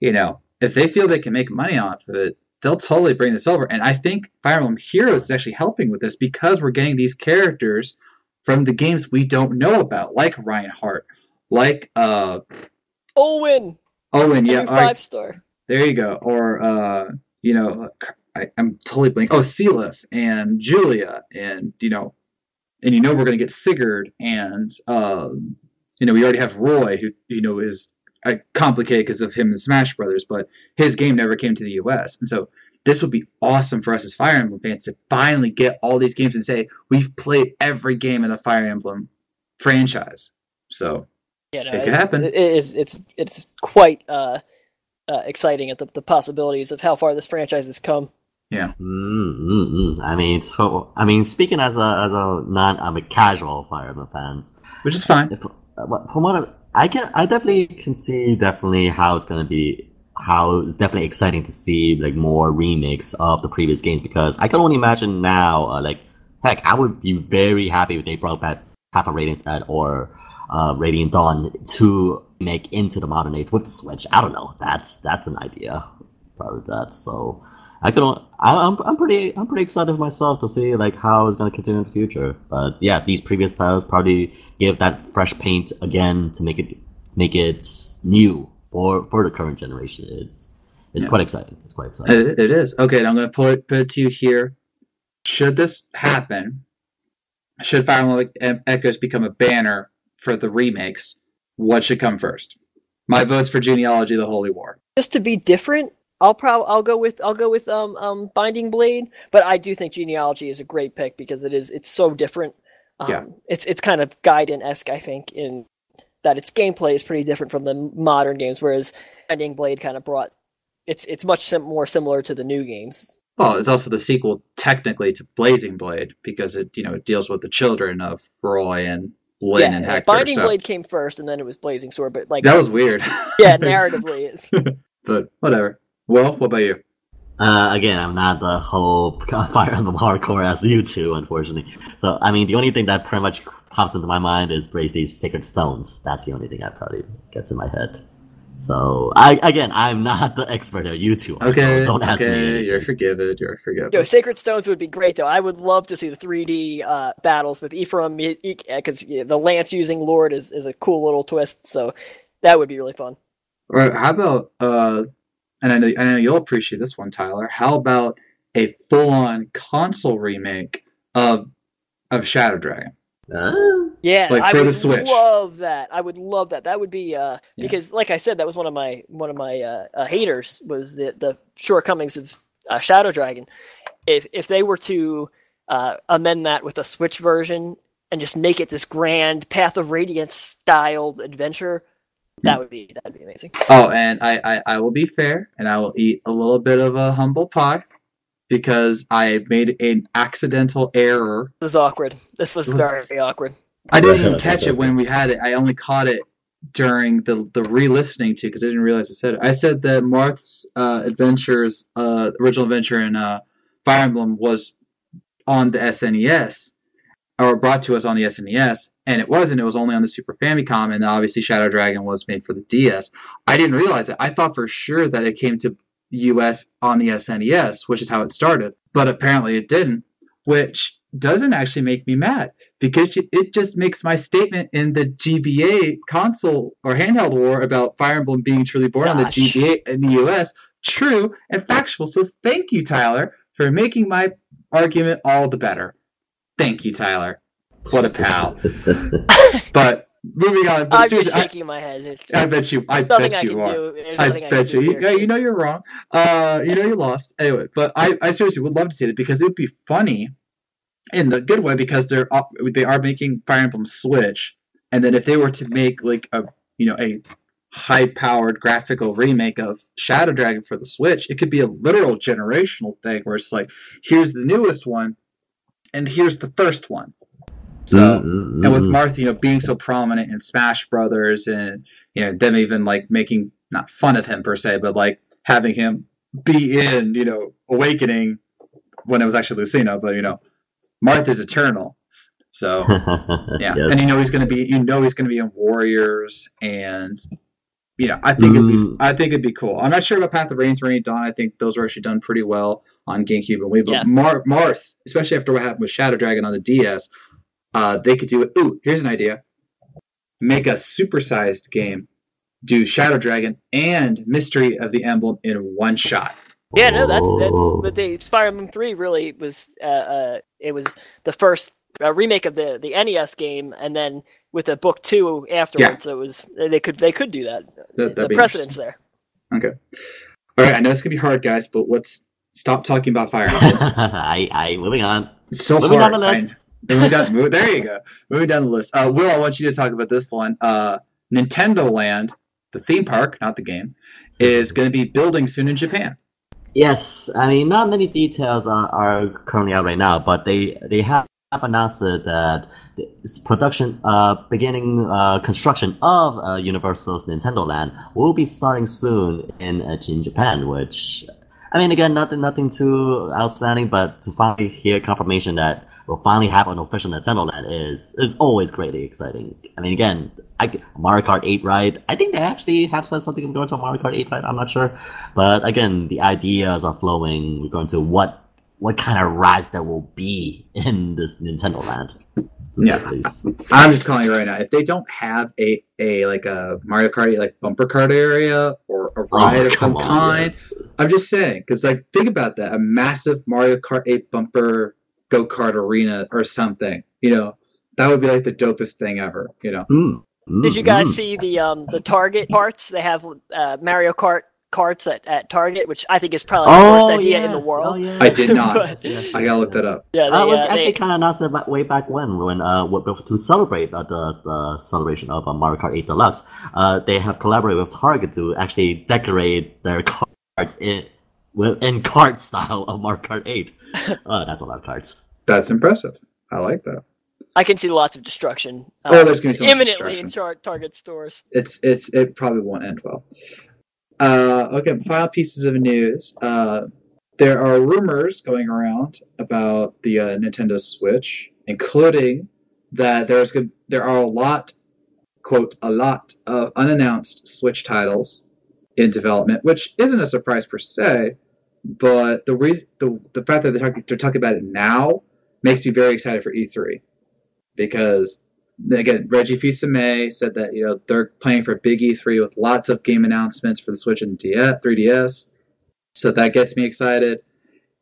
if they feel they can make money off of it, they'll totally bring this over. And I think Fire Emblem Heroes is actually helping with this because we're getting these characters from the games we don't know about, like Reinhardt, like Owen, yeah, 5-star. There you go. Or I'm totally blanking. Oh, Sealith and Julia, and we're going to get Sigurd, and we already have Roy, who is complicated because of him and Smash Brothers, but his game never came to the U.S. And so this would be awesome for us as Fire Emblem fans to finally get all these games and say we've played every game in the Fire Emblem franchise. So it could happen. It's quite exciting at the possibilities of how far this franchise has come. Yeah. I mean, speaking as a casual Fire Emblem fan, which is fine. From what I definitely can see how it's going to be, how it's definitely exciting to see like more remakes of the previous games, because I can only imagine now, heck, I would be very happy if they brought back half a Radiant Head or Radiant Dawn to make into the modern age with the Switch. I don't know. That's an idea. Probably that. So I'm pretty excited myself to see how it's going to continue in the future. But yeah, these previous titles probably give that fresh paint again to make it new for the current generation. It's quite exciting. It's quite exciting. It is. Okay, I'm going to put it to you here. Should this happen? Should Fire Emblem Echoes become a banner for the remakes? What should come first? My vote's for Genealogy of the Holy War. Just to be different, I'll go with Binding Blade, but I do think Genealogy is a great pick because it's so different. It's kind of Gaiden-esque, I think, in that its gameplay is pretty different from the modern games, whereas Binding Blade kind of brought it's much more similar to the new games. Well, it's also the sequel technically to Blazing Blade because it deals with the children of Roy and Lynn and Hector. Binding Blade came first, and then it was Blazing Sword, but that was weird. Yeah, narratively, it's. But whatever. Well, what about you? Again, I'm not the whole Fire Emblem hardcore as you two, unfortunately. So, I mean, the only thing that pretty much pops into my mind is Bracelet's Sacred Stones. That's the only thing that probably gets in my head. So, I'm not the expert here. You two are, okay, so don't ask me. You're forgiven. Yo, Sacred Stones would be great, though. I would love to see the 3D battles with Ephraim, because the Lance using Lord is a cool little twist, so that would be really fun. Or how about, and I know you'll appreciate this one, Tyler, how about a full-on console remake of Shadow Dragon? Yeah, I would love that. I would love that. That would be because, like I said, that was one of my haters was the shortcomings of Shadow Dragon. If they were to amend that with a Switch version and just make it this grand Path of Radiance styled adventure, that'd be amazing. Oh, and I will be fair, and I will eat a little bit of a humble pie. Because I made an accidental error. This was awkward. This was very awkward. I didn't even catch it when we had it. I only caught it during the re-listening to, because I didn't realize I said it. I said that Marth's original adventure in Fire Emblem was on the SNES, or brought to us on the SNES, and it wasn't. It was only on the Super Famicom, and obviously Shadow Dragon was made for the DS. I didn't realize it. I thought for sure that it came to US on the SNES, which is how it started, but apparently it didn't, which doesn't actually make me mad, because it just makes my statement in the GBA console or handheld war about Fire Emblem being truly born on the GBA in the US true and factual. So thank you, Tyler, for making my argument all the better. Thank you, Tyler. What a pal. But moving on. I'm just shaking my head. I bet you are. I bet you. Yeah, you know you're wrong. You lost. Anyway, but I seriously would love to see it, because it would be funny in the good way, because they are making Fire Emblem Switch, and then if they were to make a high-powered graphical remake of Shadow Dragon for the Switch, it could be a literal generational thing where it's like, here's the newest one, and here's the first one. So, and with Marth, being so prominent in Smash Brothers, and them even like making not fun of him per se, but like having him be in Awakening when it was actually Lucina, but Marth is eternal. So yeah, yes. And he's going to be in Warriors, and I think it'd be cool. I'm not sure about Path of Rains or Rainy Dawn. I think those were actually done pretty well on GameCube and Wii. But Marth, especially after what happened with Shadow Dragon on the DS, they could do it. Ooh, here's an idea: make a supersized game, do Shadow Dragon and Mystery of the Emblem in one shot. Yeah, no, that's but Fire Emblem 3 really was it was the first remake of the NES game, and then with a book 2 afterwards. Yeah. So it was they could do that. The precedence there. Okay. All right, I know it's gonna be hard, guys, but let's stop talking about Fire Emblem. I moving on. It's so moving hard. Down the list. There you go. Moving down the list. Will, I want you to talk about this one. Nintendo Land, the theme park, not the game, is going to be building soon in Japan. Yes, I mean, not many details are currently out right now, but they have announced that production, beginning construction of Universal's Nintendo Land will be starting soon in Japan, which, I mean, again, nothing too outstanding, but to finally hear confirmation that we'll finally have an official Nintendo Land is always greatly exciting. I mean, again, Mario Kart 8 ride, I think they actually have said something about going to a Mario Kart 8 ride, I'm not sure. But again, the ideas are flowing. We're going to what kind of rides there will be in this Nintendo Land. Yeah, I'm just calling it right now. If they don't have a Mario Kart 8 like bumper cart area or a ride of some kind, yes. I'm just saying, because think about that, a massive Mario Kart 8 bumper go-kart arena or something, that would be like the dopest thing ever, Did you guys see the Target carts? They have Mario Kart carts at Target, which I think is probably the worst idea in the world. Oh, yes. I did not. I gotta look that up. Yeah, I was actually kind of announced that way back when to celebrate the celebration of Mario Kart 8 Deluxe. They have collaborated with Target to actually decorate their carts in kart style of Mario Kart 8. That's a lot of carts. That's impressive. I like that. I can see lots of destruction. There's going to be so imminently in Target stores. It probably won't end well. Okay, final pieces of news. There are rumors going around about the Nintendo Switch, including that there are a lot of unannounced Switch titles in development, which isn't a surprise per se, but the fact that they're talking about it now makes me very excited for E3, because again, Reggie Fils-Aimé said that they're planning for a big E3 with lots of game announcements for the Switch and 3DS, so that gets me excited.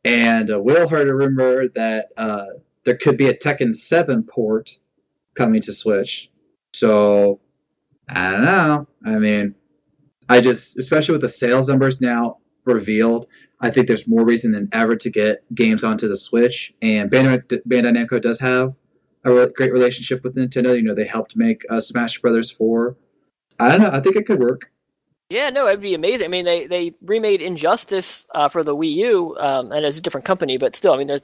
And Will heard a rumor that there could be a Tekken 7 port coming to Switch. So I don't know. I mean, especially with the sales numbers now revealed, I think there's more reason than ever to get games onto the Switch. And Bandai Namco does have a great relationship with Nintendo. They helped make Smash Brothers 4. I don't know. I think it could work. Yeah, no, it'd be amazing. I mean, they remade Injustice for the Wii U, and it's a different company, but still, I mean,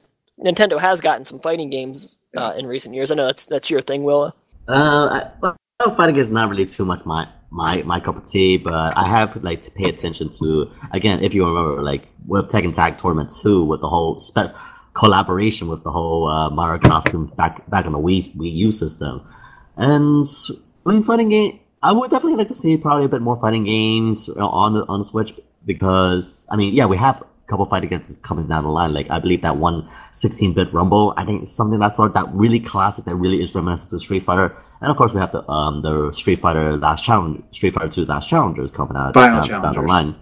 Nintendo has gotten some fighting games in recent years. I know that's your thing, Willa. Fighting is not really too much my cup of tea, but I have to pay attention to, again, if you remember, with Tekken Tag Tournament 2, with the whole collaboration with the whole Mario costume back on the Wii U system. And when fighting game, I would definitely like to see probably a bit more fighting games on the Switch, because I mean, yeah, we have a couple fighting games coming down the line. I believe that one 16-bit Rumble, I think it's something that sort, that really classic, that really is reminiscent to Street Fighter. And of course, we have the Street Fighter 2 Last Challengers coming out down the line.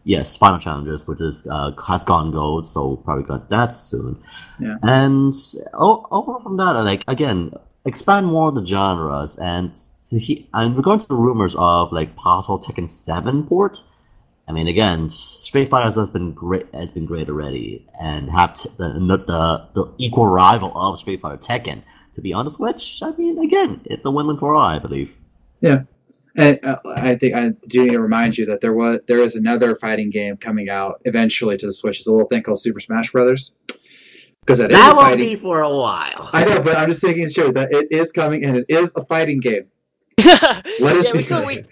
Yes, Final Challengers, which has gone gold, so probably got that soon. Yeah. And overall from that, again, expand more of the genres, and regarding to the rumors of possible Tekken 7 port. I mean, again, Street Fighter has been great already, and have the equal rival of Street Fighter, Tekken, to be on the Switch. I mean, again, it's a win-win for all, I believe. Yeah. And I think I do need to remind you that there is another fighting game coming out eventually to the Switch. It's a little thing called Super Smash Brothers. Because that won't be for a while. I know, but I'm just making sure that it is coming and it is a fighting game. Let us be clear.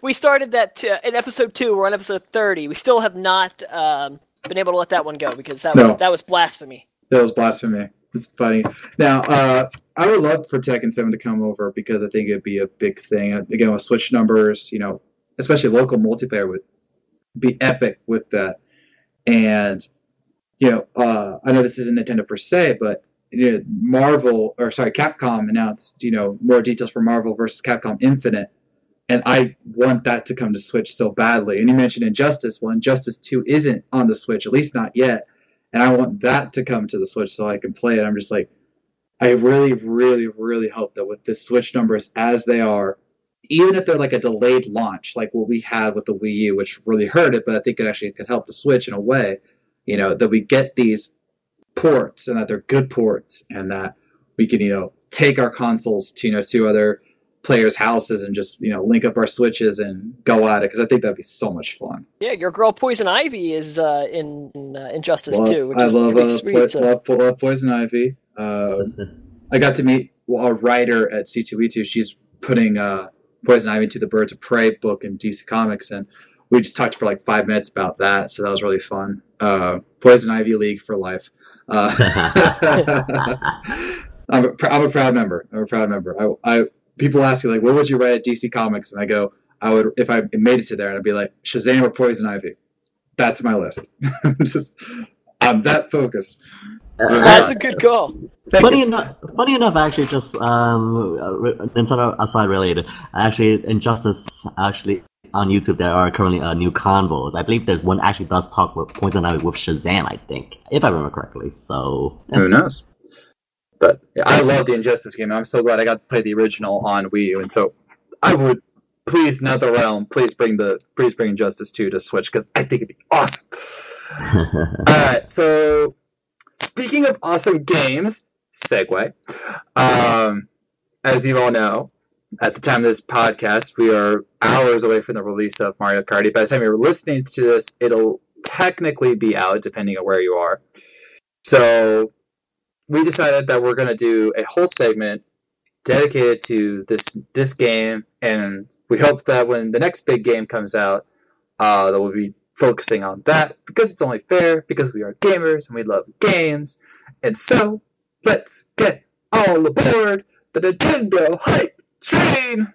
We started that in episode 2. We're on episode 30. We still have not been able to let that one go because that was blasphemy. That was blasphemy. It's funny. Now, I would love for Tekken 7 to come over because I think it'd be a big thing. Again, with Switch numbers, especially local multiplayer would be epic with that. And, I know this isn't Nintendo per se, but Capcom announced, more details for Marvel versus Capcom Infinite. And I want that to come to Switch so badly. And you mentioned Injustice. Well, Injustice 2 isn't on the Switch, at least not yet. And I want that to come to the Switch so I can play it. I'm just like, I really, really, really hope that with the Switch numbers as they are, even if they're like a delayed launch, like what we had with the Wii U, which really hurt it, but I think it actually could help the Switch in a way, that we get these ports and that they're good ports and that we can, take our consoles to other players' houses and just, link up our Switches and go at it, because I think that'd be so much fun. Yeah, your girl Poison Ivy is in Injustice 2, which is pretty sweet. Love Poison Ivy. I got to meet a writer at C2E2. She's putting Poison Ivy to the Birds of Prey book in DC Comics, and we just talked for like 5 minutes about that, so that was really fun. Poison Ivy League for life. I'm a proud member. People ask me, like, what would you write at DC Comics? And I go, I would, if I made it to there, and I'd be like, Shazam or Poison Ivy. That's my list. I'm that focused. That's a good call. Funny enough, actually, just Nintendo aside related, actually, Injustice, actually, on YouTube, there are currently new convos. I believe there's one actually does talk with Poison Ivy with Shazam, I think, if I remember correctly. So who knows? But yeah, I love the Injustice game, and I'm so glad I got to play the original on Wii U. And so I would please NetherRealm, please bring Injustice 2 to Switch, because I think it'd be awesome. Alright, so speaking of awesome games, segue. As you all know, at the time of this podcast, we are hours away from the release of Mario Kart. By the time you're listening to this, it'll technically be out, depending on where you are. So we decided that we're going to do a whole segment dedicated to this game, and we hope that when the next big game comes out, that we'll be focusing on that, because it's only fair, because we are gamers and we love games. And so, let's get all aboard the Nintendo hype train!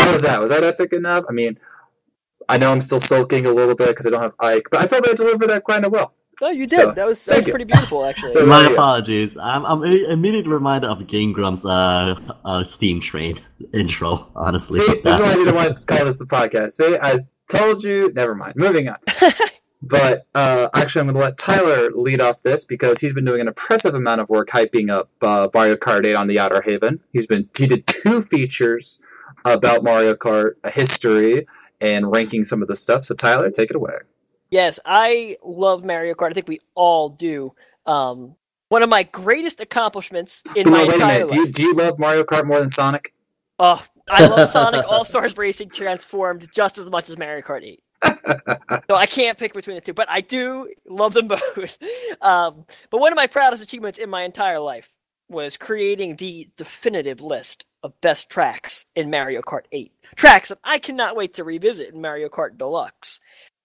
How was that? Was that epic enough? I mean, I know I'm still sulking a little bit because I don't have Ike, but I felt I delivered that kind of well. Oh, you did. So, that was pretty beautiful, actually. So, my apologies. I'm immediately reminded of the Game Grumps Steam Train intro, honestly. See, this is why I didn't want to call this a podcast. See, I told you. Never mind. Moving on. But actually, I'm going to let Tyler lead off this because he's been doing an impressive amount of work hyping up Mario Kart 8 on the Outerhaven. He did 2 features about Mario Kart, a history, and ranking some of the stuff. So, Tyler, take it away. Yes, I love Mario Kart. I think we all do. One of my greatest accomplishments in my entire life. Do you love Mario Kart more than Sonic? Oh, I love Sonic All-Stars Racing Transformed just as much as Mario Kart 8. So I can't pick between the two, but I do love them both. But one of my proudest achievements in my entire life was creating the definitive list of best tracks in Mario Kart 8. Tracks that I cannot wait to revisit in Mario Kart Deluxe.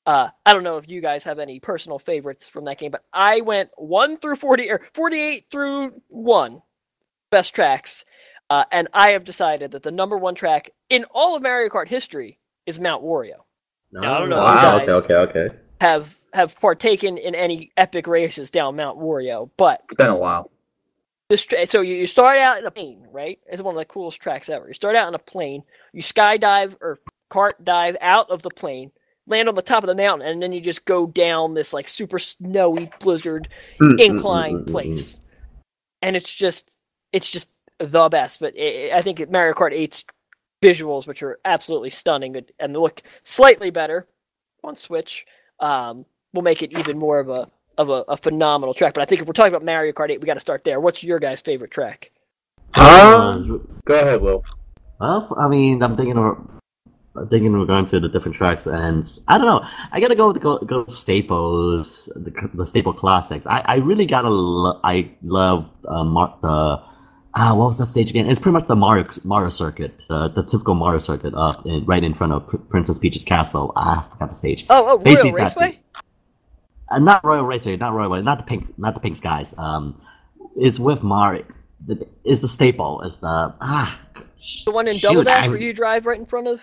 I don't know if you guys have any personal favorites from that game, but I went 1 through 40, or 48 through 1 best tracks, and I have decided that the number 1 track in all of Mario Kart history is Mount Wario. Now, I don't know if you guys have partaken in any epic races down Mount Wario, but it's been a while. So you start out in a plane, right? It's one of the coolest tracks ever. You start out in a plane, you skydive or kart dive out of the plane, land on the top of the mountain, and then you just go down this like super snowy blizzard incline place. And it's just the best. But I think Mario Kart 8's visuals, which are absolutely stunning and they look slightly better on Switch, will make it even more of a phenomenal track. But I think if we're talking about Mario Kart 8, we got to start there. What's your guys' favorite track? Go ahead, Will. Well, I mean, I'm thinking of thinking we're going to the different tracks, and I don't know. I gotta go staples, the staple classics. I really I love what was that stage again? It's pretty much the Mario circuit, the typical Mario circuit, right in front of Princess Peach's castle. I forgot the stage. Oh, Royal Raceway. Not Royal Raceway, not the pink skies. It's with Mario. It's the staple. It's the one in Double Dash where you drive right in front of.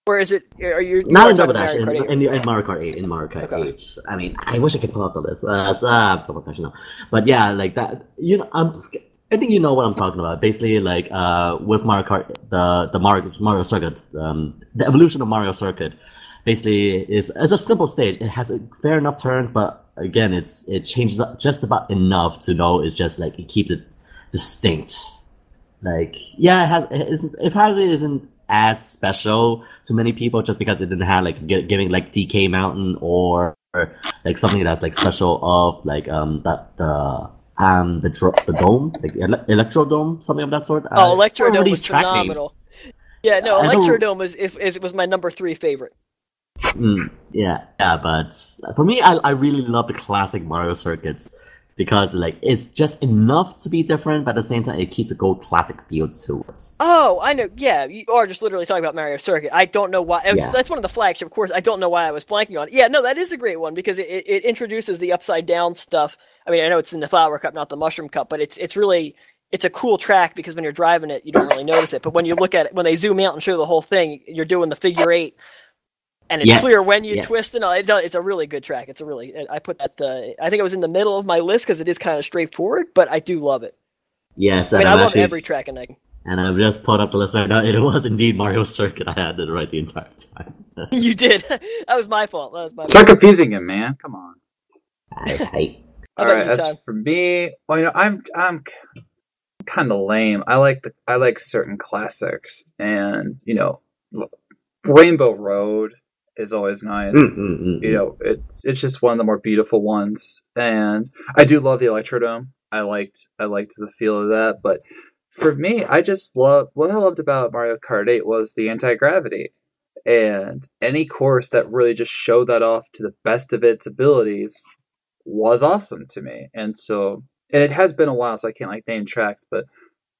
Or is it? Are you not in Double Dash? In Mario Kart 8. In Mario Kart 8. I mean, I wish I could pull up the list. I'm so professional. But yeah, like that. I think you know what I'm talking about. Basically, like with Mario Kart, the Mario circuit, the evolution of Mario circuit, basically is a simple stage. It has a fair enough turn, but again, it changes up just about enough to know it's just like it keeps it distinct. Like it probably isn't as special to many people just because it didn't have like giving like DK Mountain or like something that's like special of like the dome, like Electrodome, something of that sort. Electrodome was phenomenal. Yeah, no, Electrodome was my number 3 favorite. Yeah, but for me, I really love the classic Mario circuits because like it's just enough to be different, but at the same time, it keeps a gold classic feel to it. Oh, I know. Yeah, you are just literally talking about Mario Circuit. I don't know why. That's one of the flagship, of course. I don't know why I was blanking on it. Yeah, no, that is a great one because it introduces the upside down stuff. I mean, I know it's in the Flower Cup, not the Mushroom Cup, but it's a cool track because when you're driving it, you don't really notice it. But when you look at it, when they zoom out and show the whole thing, you're doing the figure 8. And it's clear when you twist and all. It's a really good track. I put that. I think it was in the middle of my list because it is kind of straightforward, but I do love it. Yes, I love every track in Egg. And I've just pulled up the list right now. It was indeed Mario Circuit. I had it right the entire time. You did. That was my fault. Start confusing him, man. Come on. All right. As Todd? for me, well, I'm kind of lame. I like certain classics, and Rainbow Road is always nice. It's just one of the more beautiful ones, and I do love the Electrodome. I liked the feel of that, but for me, I loved about Mario Kart 8 was the anti-gravity, and any course that really just showed that off to the best of its abilities was awesome to me. And it has been a while, so I can't name tracks, but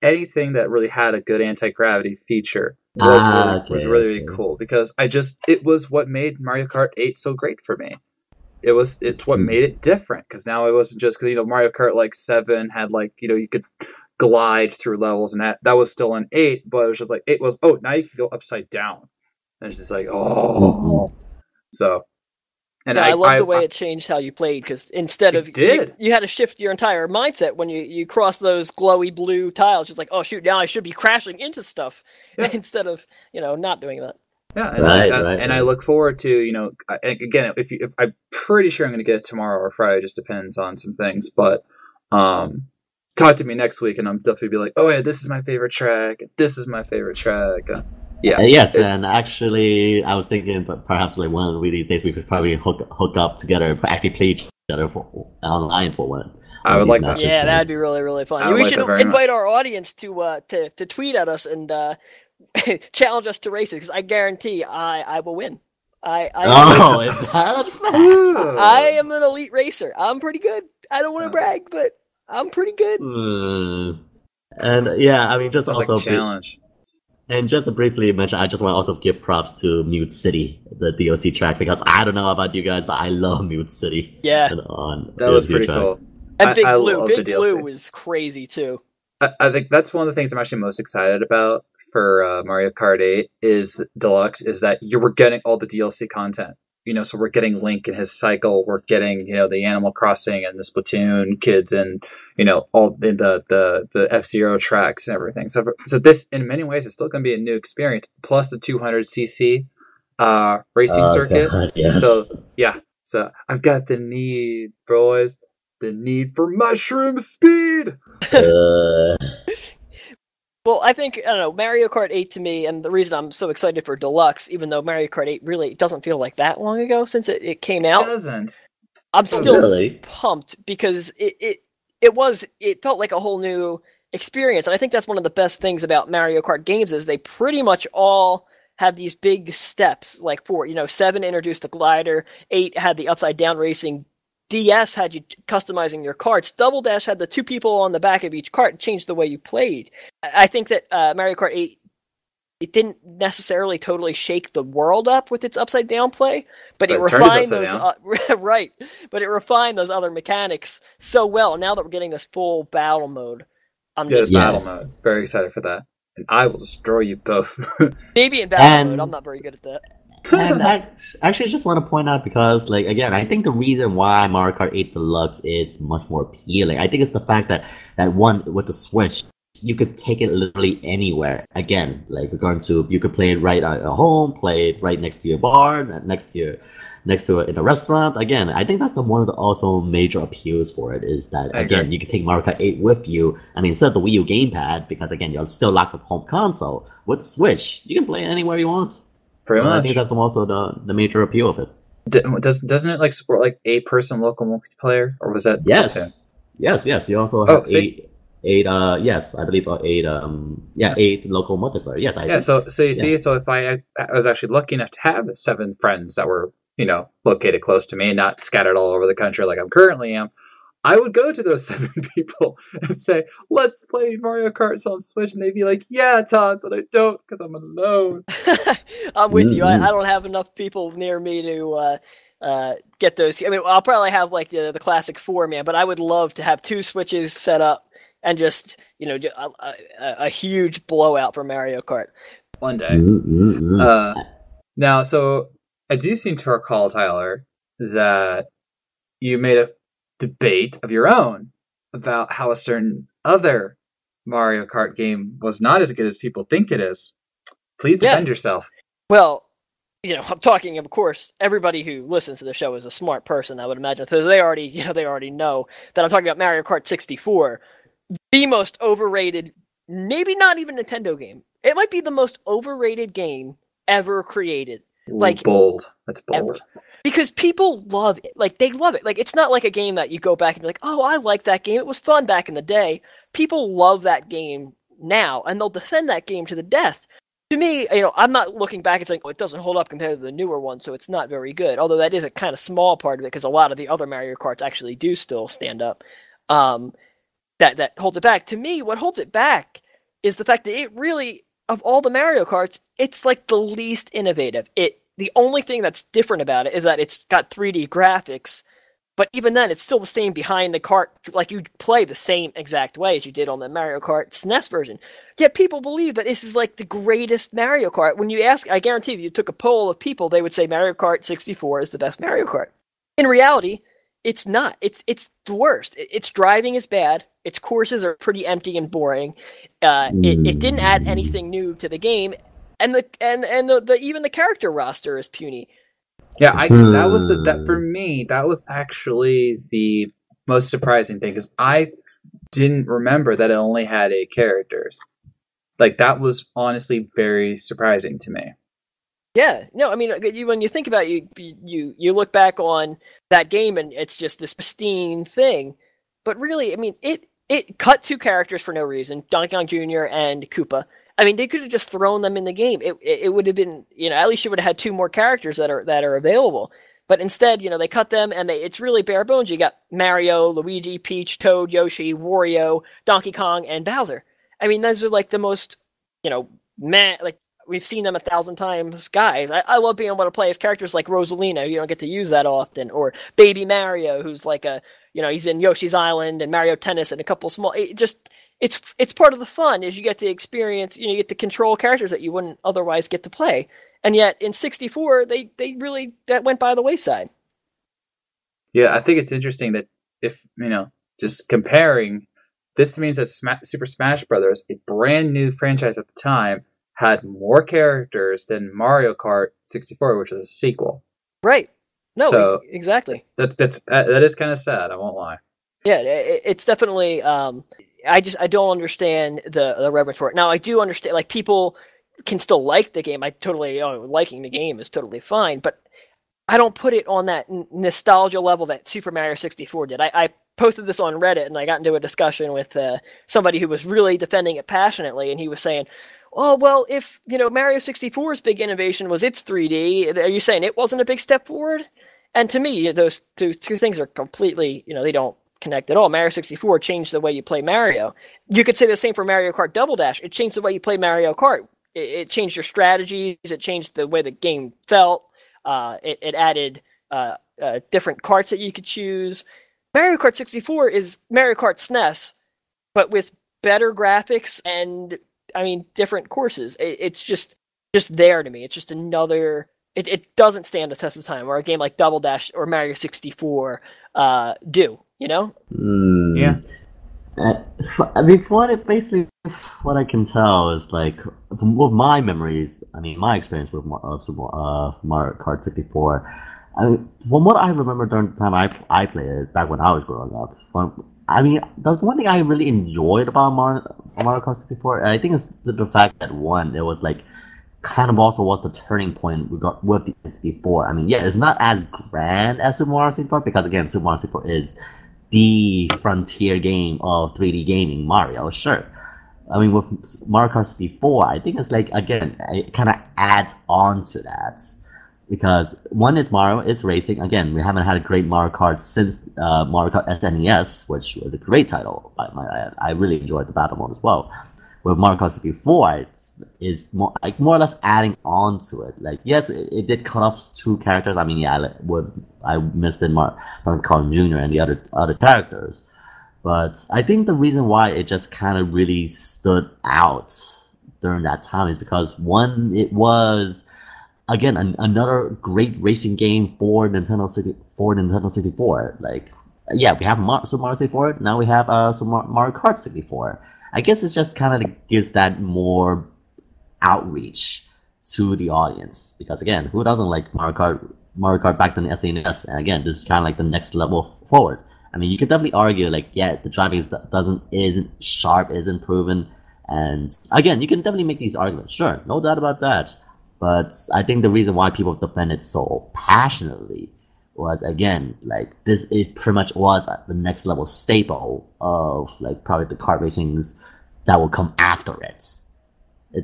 anything that really had a good anti-gravity feature was really cool because it was what made Mario Kart 8 so great for me. It's what made it different because now it wasn't just because Mario Kart 7 had you could glide through levels and that was still an 8, but it was just it was now you can go upside down and it's just so. And I love the way it changed how you played because instead of you had to shift your entire mindset when you cross those glowy blue tiles. Just oh shoot, now I should be crashing into stuff instead of not doing that. Yeah, and I look forward to again if I'm pretty sure I'm going to get it tomorrow or Friday. It just depends on some things, but talk to me next week and I'm definitely be like, oh yeah, this is my favorite track. This is my favorite track. And actually, I was thinking, but perhaps one of these days we could probably hook up together, actually play each other online for one. I would like that. Yeah, that'd be really really fun. We should invite our audience to tweet at us and challenge us to races because I guarantee I will win. Is that a fact? I am an elite racer. I'm pretty good. I don't want to brag, but I'm pretty good. And yeah, I mean, just sounds also like a challenge. And just to briefly mention, I just want to also give props to Mute City, the DLC track, because I don't know about you guys, but I love Mute City. Yeah. That was pretty cool. And Big Blue. Big Blue was crazy, too. I think that's one of the things I'm actually most excited about for Mario Kart 8 is Deluxe, is that we're getting all the DLC content. So we're getting Link and his cycle, we're getting, the Animal Crossing and the Splatoon kids and, all the F-Zero tracks and everything. So this, in many ways, is still going to be a new experience, plus the 200cc racing circuit. God, yes. So I've got the need, boys, the need for mushroom speed. Well, I think, Mario Kart 8 to me, and the reason I'm so excited for Deluxe, even though Mario Kart 8 really doesn't feel like that long ago since it came out. It doesn't. I'm still pumped because it felt like a whole new experience. And I think that's one of the best things about Mario Kart games is they pretty much all have these big steps, like 7 introduced the glider, 8 had the upside down racing, DS had you customizing your karts, Double Dash had the 2 people on the back of each kart and changed the way you played. I think that Mario Kart 8, it didn't necessarily totally shake the world up with its upside down play, but it refined those right. But it refined those other mechanics so well. Now that we're getting this full battle mode, battle mode. Very excited for that, and I will destroy you both. Maybe in battle mode, I'm not very good at that. And I actually just want to point out, because, like, again, I think the reason why Mario Kart 8 Deluxe is much more appealing, I think it's the fact that one with the Switch, you could take it literally anywhere. Again, like regarding to, you could play it right at home, play it right next to your bar, next to it in a restaurant. Again, I think that's one of the also major appeals for it, is that, again, you can take Mario Kart 8 with you. I mean, instead of the Wii U gamepad, because again, you're still locked with home console, with the Switch, you can play it anywhere you want. Pretty much. I think that's also the major appeal of it. Doesn't it like support like 8-person local multiplayer, or was that Yes. You also have eight. Yes, I believe 8 local multiplayer. Yes, So you see, so if I was actually lucky enough to have 7 friends that were, located close to me and not scattered all over the country like I currently am, I would go to those 7 people and say, let's play Mario Kart on Switch, and they'd be like, yeah, Todd, but I don't, because I'm alone. I'm with you. I don't have enough people near me to get those. I mean, I'll probably have like the classic 4-man, but I would love to have 2 Switches set up and just, a huge blowout for Mario Kart. One day. Now, so I do seem to recall, Tyler, that you made a debate of your own about how a certain other Mario Kart game was not as good as people think it is. Please defend yourself. Well, I'm talking, of course, everybody who listens to the show is a smart person, I would imagine. So they already know that I'm talking about Mario Kart 64. The most overrated, maybe not even Nintendo game. It might be the most overrated game ever created. Like, bold. That's bold. Ever. Because people love it. Like, they love it. Like, it's not like a game that you go back and be like, oh, I like that game. It was fun back in the day. People love that game now, and they'll defend that game to the death. To me, I'm not looking back and saying, oh, it doesn't hold up compared to the newer one, so it's not very good. Although that is a kind of small part of it, because a lot of the other Mario Karts actually do still stand up. That holds it back. To me, what holds it back is the fact that it really, of all the Mario Karts, it's like the least innovative. The only thing that's different about it is that it's got 3D graphics, but even then, it's still the same behind the cart. Like, you play the same exact way as you did on the Mario Kart SNES version. Yet people believe that this is like the greatest Mario Kart. When you ask, I guarantee you took a poll of people, they would say Mario Kart 64 is the best Mario Kart. In reality, it's not. It's the worst. Its driving is bad. Its courses are pretty empty and boring. It didn't add anything new to the game, and even the character roster is puny. Yeah, that for me, that was actually the most surprising thing, because I didn't remember that it only had 8 characters. Like, that was honestly very surprising to me. Yeah, no, I mean, when you think about it, you look back on that game and it's just this pristine thing, but really, I mean, it cut 2 characters for no reason, Donkey Kong Jr. and Koopa. I mean, they could have just thrown them in the game. It would have been, at least you would have had 2 more characters that are available. But instead, they cut them, and it's really bare bones. You got Mario, Luigi, Peach, Toad, Yoshi, Wario, Donkey Kong, and Bowser. I mean, those are like the most, we've seen them 1,000 times, guys. I love being able to play as characters like Rosalina. You don't get to use that often, or Baby Mario, who's like he's in Yoshi's Island and Mario Tennis and a couple small. It's part of the fun is you get to experience, you get to control characters that you wouldn't otherwise get to play. And yet in 64, they really, that went by the wayside. Yeah, I think it's interesting that if, just comparing, this means that Super Smash Bros., a brand new franchise at the time, had more characters than Mario Kart 64, which is a sequel. Right. No, so, exactly. That is kind of sad, I won't lie. Yeah, it's definitely, I don't understand the reverence for it. Now, I do understand, like, people can still like the game. I totally, liking the game is totally fine, but I don't put it on that nostalgia level that Super Mario 64 did. I posted this on Reddit, and I got into a discussion with somebody who was really defending it passionately, and he was saying, oh, well, if, Mario 64's big innovation was its 3D, are you saying it wasn't a big step forward? And to me, those two things are completely, they don't connect at all. Mario 64 changed the way you play Mario. You could say the same for Mario Kart Double Dash. It changed the way you play Mario Kart. It changed your strategies. It changed the way the game felt. It added different karts that you could choose. Mario Kart 64 is Mario Kart SNES, but with better graphics and, different courses. It's just there to me. It's just another... It doesn't stand the test of time, where a game like Double Dash or Mario 64 do, Yeah. What I can tell is, like, with my memories, my experience with Mario Kart 64, from what I remember during the time I played it, back when I was growing up, the one thing I really enjoyed about Mario Kart 64, I think, is the fact that, one, it was, like, kind of also was the turning point with the S64. It's not as grand as Super Mario 64, because, again, Super Mario 64 is the frontier game of 3D gaming, Mario, sure. With Mario Kart 64, I think it's like, again, it kind of adds on to that. Because, one, it's Mario, it's racing. Again, we haven't had a great Mario Kart since Mario Kart SNES, which was a great title. I really enjoyed the battle mode as well. With Mario Kart 64, it's more or less adding on to it. Like, yes, it did cut off two characters. I missed Mario Kart Jr. and the other characters. But I think the reason why it just kind of really stood out during that time is because, one, it was, again, another great racing game for Nintendo 64. Like, yeah, we have Super Mario 64. Now we have Mario Kart 64. I guess it just kind of gives that more outreach to the audience. Because, again, who doesn't like Mario Kart back then, the SNES? And again, this is kind of like the next level forward. You could definitely argue, like, yeah, the driving isn't sharp, isn't proven. And, again, you can definitely make these arguments. Sure, no doubt about that. But I think the reason why people defend it so passionately was, again, like, it pretty much was the next level staple of, like, probably the kart racings that will come after it.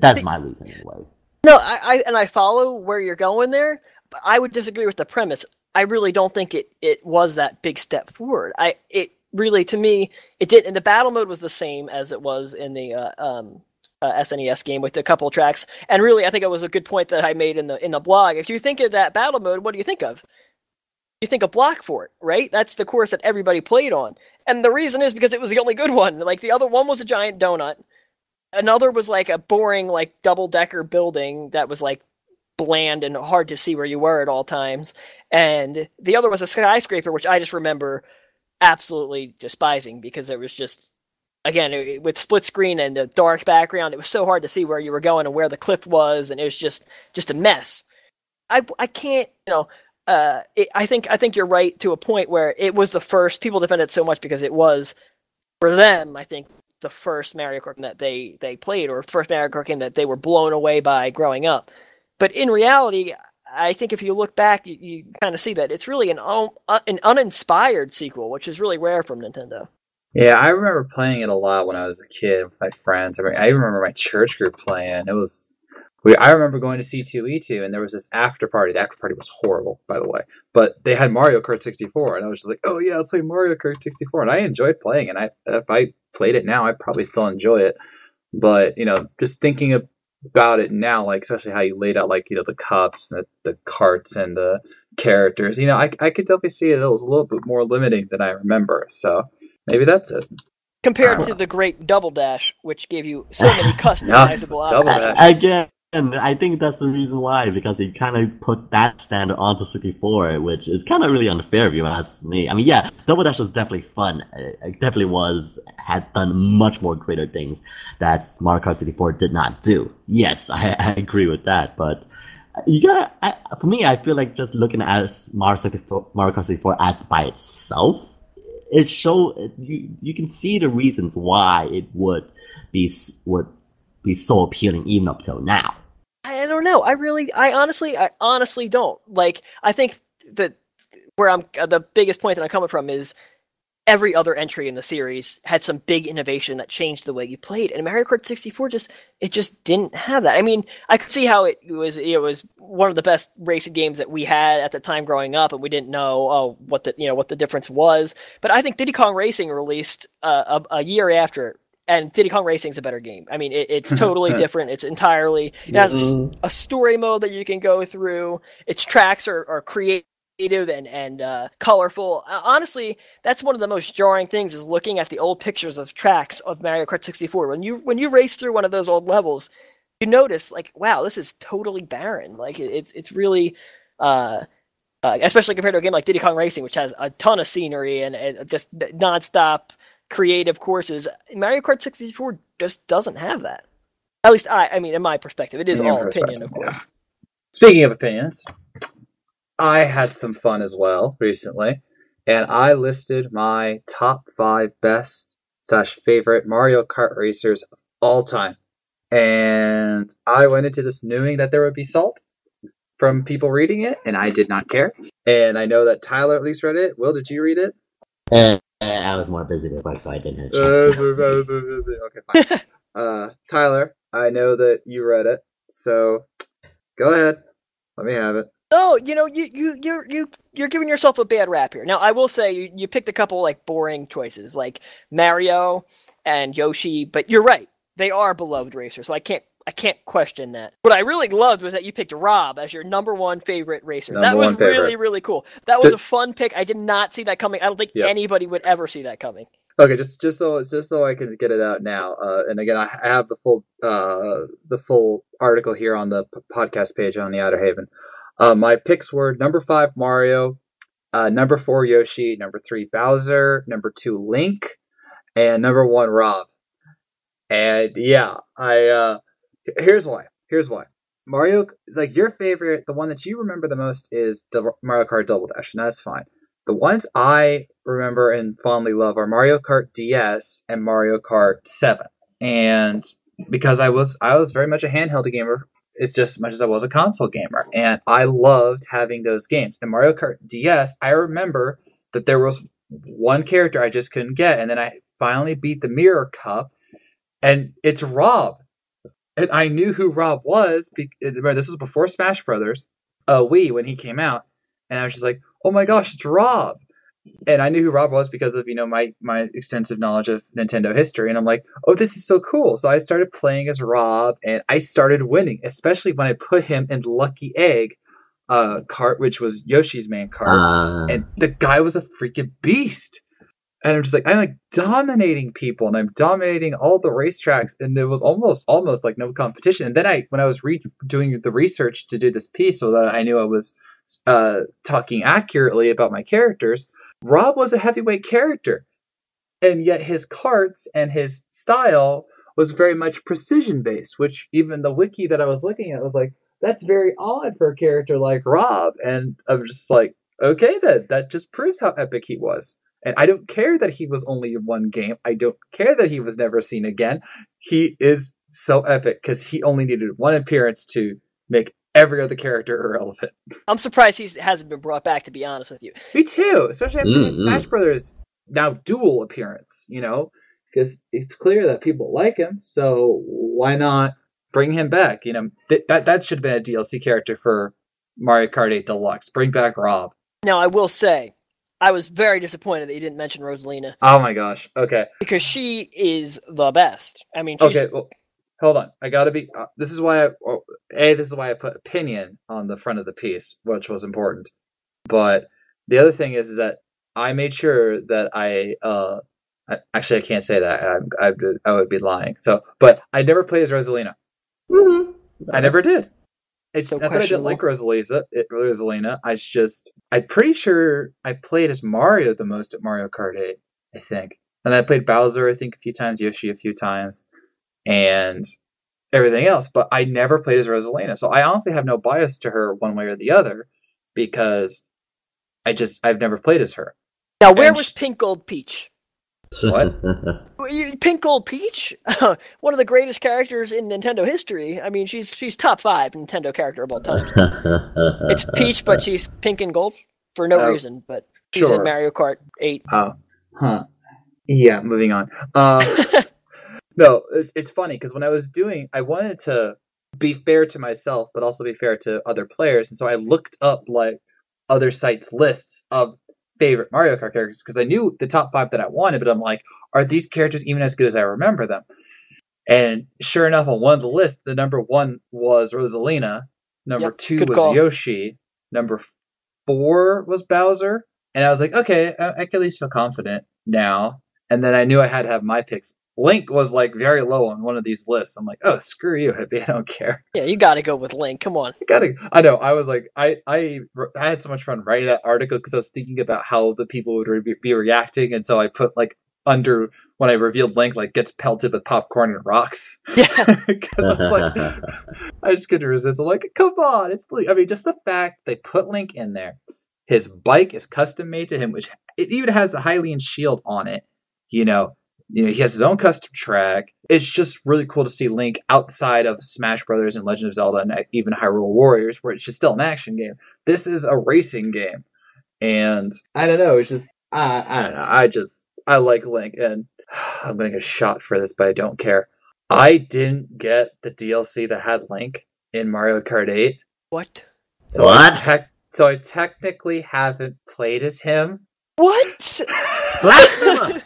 That's my reason, anyway. No, I follow where you're going there, but I would disagree with the premise. I really don't think it was that big step forward. It really, to me, it did, and the battle mode was the same as it was in the SNES game with a couple of tracks. And really, I think it was a good point that I made in the blog. If you think of that battle mode, what do you think of? You think of Block Fort, right? That's the course that everybody played on. And the reason is because it was the only good one. Like, the other one was a giant donut. Another was like a boring, like, double-decker building that was, like, bland and hard to see where you were at all times. And the other was a skyscraper, which I just remember absolutely despising because it was just, again, with split screen and the dark background, it was so hard to see where you were going and where the cliff was, and it was just a mess. I can't, I think you're right to a point where it was the first. People defend it so much because it was, for them, I think, the first Mario Kart game that they played, or first Mario Kart game that they were blown away by growing up. But in reality, I think if you look back, you kind of see that it's really an uninspired sequel, which is really rare from Nintendo. Yeah, I remember playing it a lot when I was a kid with my friends. I remember my church group playing. I remember going to C2E2, and there was this after party. The after party was horrible, by the way. But they had Mario Kart 64, and I was just like, oh yeah, let's play Mario Kart 64. And I enjoyed playing it. If I played it now, I'd probably still enjoy it. But, just thinking about it now, like, especially how you laid out, like, the cups and the carts and the characters, I could definitely see it was a little bit more limiting than I remember. So maybe that's it. Compared to the great Double Dash, which gave you so many customizable options. Again, I think that's the reason why, because they kind of put that standard onto 64, which is kind of really unfair if you ask me. Yeah, Double Dash was definitely fun. It definitely had done much more greater things that Mario Kart 64 did not do. Yes, I agree with that, but for me, I feel like just looking at Mario Kart 64 as by itself, it you can see the reasons why it would be so appealing even up till now. I don't know. I honestly don't. Like, I think that where the biggest point that I'm coming from is every other entry in the series had some big innovation that changed the way you played, and Mario Kart 64 just didn't have that. I mean, I could see how it was one of the best racing games that we had at the time growing up, and we didn't know what the difference was. But I think Diddy Kong Racing released a year after, and Diddy Kong Racing is a better game. I mean, it's totally different. It has a story mode that you can go through. Its tracks are creative and colorful. Honestly, that's one of the most jarring things is looking at the old pictures of tracks of Mario Kart 64. When you race through one of those old levels, you notice like, wow, this is totally barren. Like it's really, especially compared to a game like Diddy Kong Racing, which has a ton of scenery and just nonstop creative courses. Mario Kart 64 just doesn't have that. At least I mean, in my perspective, it is all opinion, of course. Yeah. Speaking of opinions, I had some fun as well recently, and I listed my top 5 best / favorite Mario Kart racers of all time. And I went into this knowing that there would be salt from people reading it, and I did not care. And I know that Tyler at least read it. Will, did you read it? I was more busy with work, so I didn't have a chance to. I was busy. Okay, fine. Tyler, I know that you read it, so go ahead. Let me have it. Oh, you're giving yourself a bad rap here. Now, I will say you picked a couple like boring choices, like Mario and Yoshi, but you're right. They are beloved racers, so I can't question that. What I really loved was that you picked Rob as your number 1 favorite racer. That was really, really cool. That was a fun pick. I did not see that coming. I don't think anybody would ever see that coming. Okay, just so I can get it out now. And again, I have the full article here on the podcast page on the Outerhaven. My picks were number 5 Mario, number 4 Yoshi, number 3 Bowser, number 2 Link, and number 1 Rob. And yeah, here's why. Mario, like your favorite, the one that you remember the most is Mario Kart Double Dash, and that's fine. The ones I remember and fondly love are Mario Kart DS and Mario Kart 7. And because I was very much a handheld gamer, it's just as much as I was a console gamer, and I loved having those games. In Mario Kart DS, I remember that there was one character I just couldn't get, and then I finally beat the Mirror Cup, and it's Rob. And I knew who Rob was. This was before Smash Brothers, Wii, when he came out, and I was just like, oh my gosh, it's Rob. And I knew who Rob was because of, my extensive knowledge of Nintendo history. And I'm like, oh, this is so cool. So I started playing as Rob, and I started winning, especially when I put him in Lucky Egg kart, which was Yoshi's main kart. And the guy was a freaking beast. And I'm just like, I'm like dominating people, and I'm dominating all the racetracks. And it was almost like no competition. And then when I was doing the research to do this piece so that I knew I was talking accurately about my characters, Rob was a heavyweight character, and yet his karts and his style was very much precision based, which even the wiki that I was looking at was like, that's very odd for a character like Rob. And I'm just like, okay, that just proves how epic he was. And I don't care that he was only in one game. I don't care that he was never seen again. He is so epic because he only needed one appearance to make every other character irrelevant. I'm surprised he hasn't been brought back, to be honest with you. Me too, especially after the Smash Brothers now dual appearance, because it's clear that people like him, so why not bring him back? That should have been a DLC character for Mario Kart 8 Deluxe. Bring back Rob. Now, I will say, I was very disappointed that you didn't mention Rosalina. Oh my gosh, okay. Because she is the best. I mean, okay, well, hold on. I gotta be. This is why I put opinion on the front of the piece, which was important. But the other thing is that I made sure that actually I can't say that. I would be lying. So, but I never played as Rosalina. Mm-hmm. I never did. It's so not that I didn't like Rosalina. I'm pretty sure I played as Mario the most at Mario Kart 8, I think. And I played Bowser, I think, a few times, Yoshi a few times, and everything else. But I never played as Rosalina. So I honestly have no bias to her one way or the other because I've never played as her. Now, where was Pink Gold Peach? What? Pink Gold Peach? One of the greatest characters in Nintendo history. I mean, she's top 5 Nintendo character of all time. It's Peach, but she's pink and gold for no reason, but she's in Mario Kart 8. Oh. Huh. Yeah, moving on. No, it's funny because when I was doing, I wanted to be fair to myself, but also be fair to other players, and so I looked up like other sites' lists of favorite Mario Kart characters because I knew the top 5 that I wanted, but I'm like, are these characters even as good as I remember them? And sure enough, on one of the lists, the number 1 was Rosalina, number 2 good was call. Yoshi, number 4 was Bowser, and I was like, okay, I can at least feel confident now. And then I knew I had to have my picks. Link was like very low on one of these lists. I'm like, oh, screw you, hippie. I don't care. Yeah, you got to go with Link. Come on. I know. I was like, I had so much fun writing that article because I was thinking about how the people would be reacting, and so I put like under when I revealed Link, like gets pelted with popcorn and rocks. Yeah. Because I was like, I just couldn't resist. I'm like, come on, it's Link. I mean, just the fact they put Link in there. His bike is custom made to him, which it even has the Hylian shield on it. You know, he has his own custom track. It's just really cool to see Link outside of Smash Brothers and Legend of Zelda and even Hyrule Warriors, where it's just still an action game. This is a racing game, and I don't know. It's just I don't know. I like Link, and I'm gonna get shot for this, but I don't care. I didn't get the DLC that had Link in Mario Kart 8. What? So what? So I technically haven't played as him. What? Blasphemy!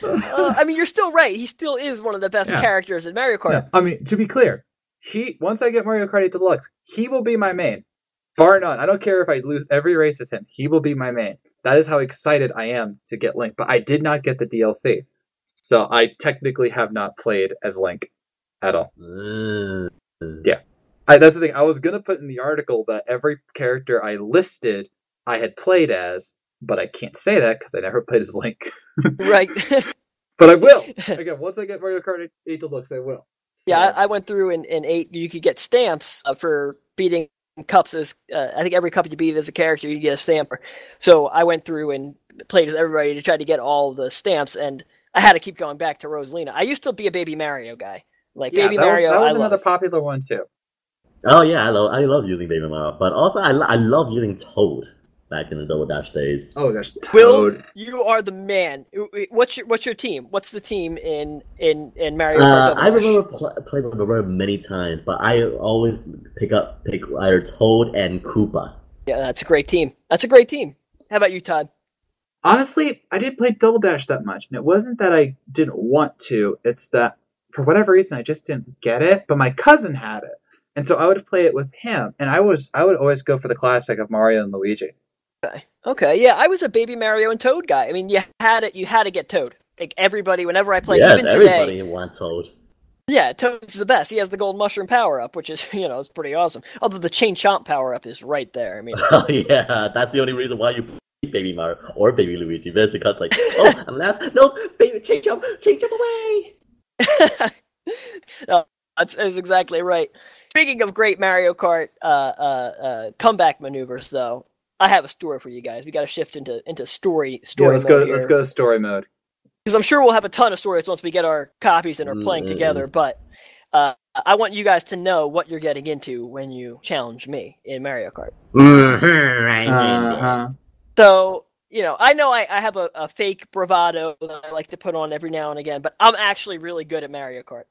I mean, you're still right. He still is one of the best characters in Mario Kart. Yeah, I mean, to be clear, once I get Mario Kart 8 Deluxe, he will be my main. Bar none. I don't care if I lose every race as him. He will be my main. That is how excited I am to get Link. But I did not get the DLC. So I technically have not played as Link at all. Yeah. That's the thing. I was going to put in the article that every character I listed I had played as, but I can't say that because I never played as Link. Right. But I will. Again, once I get Mario Kart 8 Deluxe, I will. So. Yeah, I went through in 8. You could get stamps for beating cups. As I think every cup you beat as a character, you get a stamp. So I went through and played as everybody to try to get all the stamps, and I had to keep going back to Rosalina. I used to be a Baby Mario guy. Baby Mario, that was another popular one too. Oh yeah, I love using Baby Mario, but also I love using Toad back in the Double Dash days. Oh gosh, Toad. Will, you are the man. What's your team? What's the team in Mario Kart? I remember playing with the Road many times, but I always pick either Toad and Koopa. Yeah, that's a great team. How about you, Todd? Honestly, I didn't play Double Dash that much, and it wasn't that I didn't want to. It's that for whatever reason I just didn't get it. But my cousin had it, and so I would play it with him. And I would always go for the classic of Mario and Luigi. Okay, yeah, I was a Baby Mario and Toad guy. I mean, you had to get Toad. Like everybody, whenever I played, even today, everybody wants Toad. Yeah, Toad's the best. He has the gold mushroom power up, which is it's pretty awesome. Although the Chain Chomp power up is right there. I mean, oh yeah, that's the only reason why you play Baby Mario or Baby Luigi. That's because I'm last. No, baby, Chain Chomp away. No, that's exactly right. Speaking of great Mario Kart comeback maneuvers, though, I have a story for you guys. We got to shift into story. Yeah, let's go to story mode. Because I'm sure we'll have a ton of stories once we get our copies and are playing together. But I want you guys to know what you're getting into when you challenge me in Mario Kart. So I know I have a fake bravado that I like to put on every now and again, but I'm actually really good at Mario Kart.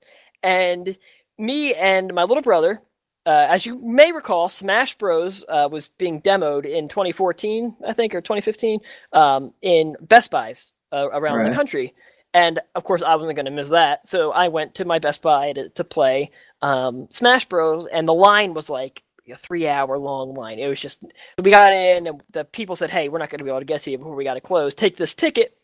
And me and my little brother, as you may recall, Smash Bros. Was being demoed in 2014, I think, or 2015, in Best Buys around the country. And, of course, I wasn't going to miss that. So I went to my Best Buy to play Smash Bros. And the line was like a 3-hour-long line. It was just, we got in, and the people said, hey, we're not going to be able to get to you before we got to close. Take this ticket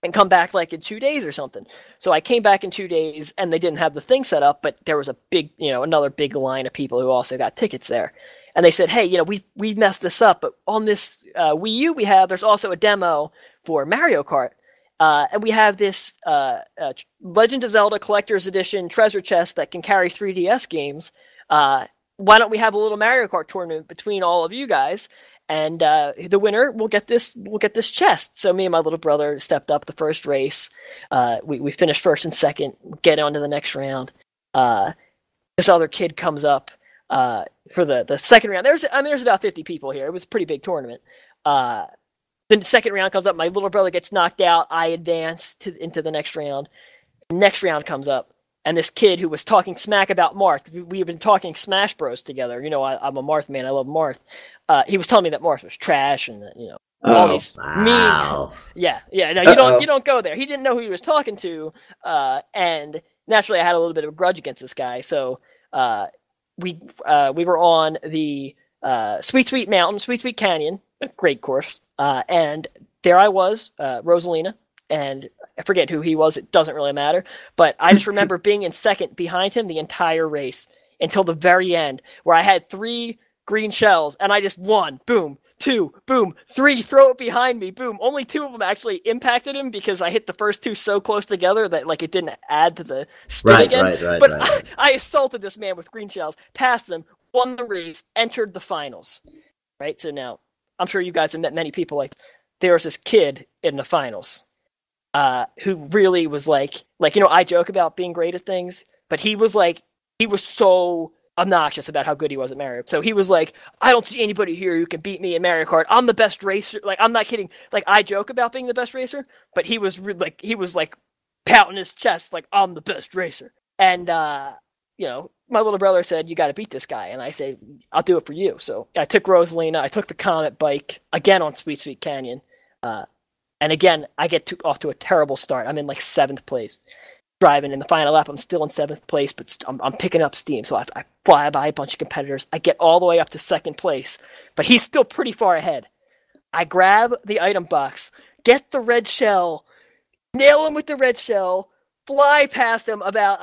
and come back like in 2 days or something. So I came back in 2 days, and they didn't have the thing set up, but there was a big, another big line of people who also got tickets there. And they said, hey, we messed this up, but on this Wii U there's also a demo for Mario Kart. And we have this Legend of Zelda Collector's Edition treasure chest that can carry 3DS games. Why don't we have a little Mario Kart tournament between all of you guys? And the winner will get this chest. So me and my little brother stepped up the first race. We finished first and second. Get on to the next round. This other kid comes up for the second round. There's about 50 people here. It was a pretty big tournament. the second round comes up. My little brother gets knocked out. I advance into the next round. The next round comes up. And this kid who was talking smack about Marth, we have been talking Smash Bros together. You know, I'm a Marth man. I love Marth. He was telling me that Marth was trash, and you know, all these mean. Yeah. No, you don't go there. He didn't know who he was talking to, and naturally, I had a little bit of a grudge against this guy. So we were on the Sweet Mountain, Sweet Canyon, a great course, and there I was, Rosalina. And I forget who he was. It doesn't really matter. But I just remember being in second behind him the entire race until the very end, where I had 3 green shells, and I just won. Boom. 2. Boom. 3. Throw it behind me. Boom. Only 2 of them actually impacted him because I hit the first 2 so close together that like it didn't add to the spin again. Right. I assaulted this man with green shells, passed him, won the race, entered the finals. Right? So now, I'm sure you guys have met many people like there was this kid in the finals. Who really was like, you know, I joke about being great at things, but he was so obnoxious about how good he was at Mario. So he was like, I don't see anybody here who can beat me in Mario Kart. I'm the best racer. Like, I'm not kidding. Like, I joke about being the best racer, but he was pouting his chest like, I'm the best racer. And, you know, my little brother said, you got to beat this guy. And I say, I'll do it for you. So I took Rosalina. I took the Comet bike again on Sweet Canyon. And again, I get off to a terrible start. I'm in like 7th place. Driving in the final lap, I'm still in 7th place, but I'm picking up steam. So I fly by a bunch of competitors. I get all the way up to 2nd place, but he's still pretty far ahead. I grab the item box, get the red shell, nail him with the red shell, fly past him about,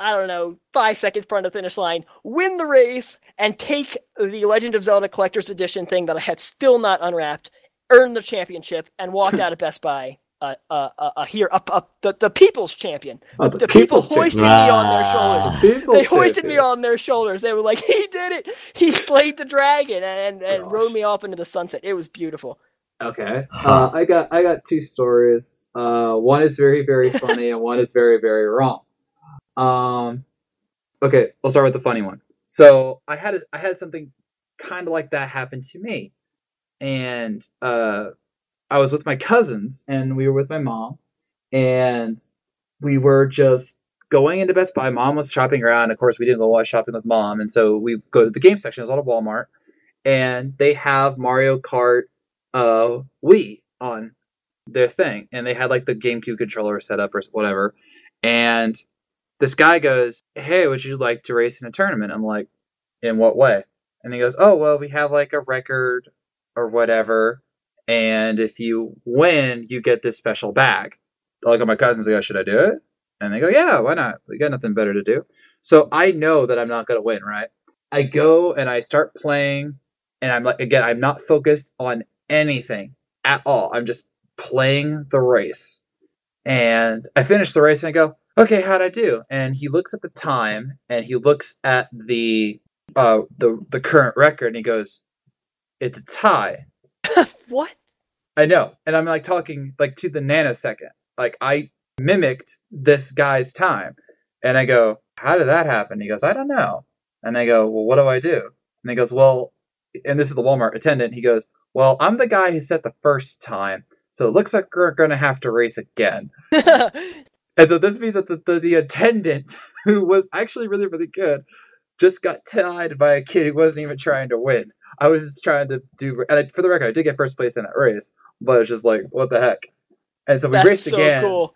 5 seconds front of the finish line, win the race, and take the Legend of Zelda Collector's Edition thing that I have still not unwrapped, earned the championship, and walked out of Best Buy the people's champion. The people hoisted me on their shoulders. They hoisted me on their shoulders. They were like, he did it! He slayed the dragon and rode me off into the sunset. It was beautiful. Okay. I got 2 stories. One is very, very funny and one is very, very wrong. Okay, I'll start with the funny one. So I had something kind of like that happen to me. And I was with my cousins, and we were with my mom, and we were just going into Best Buy. Mom was shopping around. Of course, we didn't go watch shopping with Mom, and so we go to the game section. It's all at Walmart, and they have Mario Kart Wii on their thing, and they had like the GameCube controller set up or whatever. And this guy goes, "Hey, would you like to race in a tournament?" I'm like, "In what way?" And he goes, "Oh, well, we have like a record or whatever, and if you win, you get this special bag." I look at my cousins and go, "Should I do it?" And they go, "Yeah, why not? We got nothing better to do." So I know that I'm not going to win, right? I go and I start playing, and I'm like, again, I'm not focused on anything at all. I'm just playing the race. And I finish the race and I go, "Okay, how'd I do?" And he looks at the time and he looks at the current record and he goes, "It's a tie." What? I know. And I'm like talking like to the nanosecond. Like I mimicked this guy's time. And I go, "How did that happen?" He goes, "I don't know." And I go, "Well, what do I do?" And he goes, "Well," and this is the Walmart attendant. He goes, "Well, I'm the guy who set the first time. So it looks like we're going to have to race again." And so this means that the attendant, who was actually really, really good, just got tied by a kid who wasn't even trying to win. I was just trying to do, and for the record, I did get first place in that race, but it's just like, what the heck? And so we raced again. That's so cool.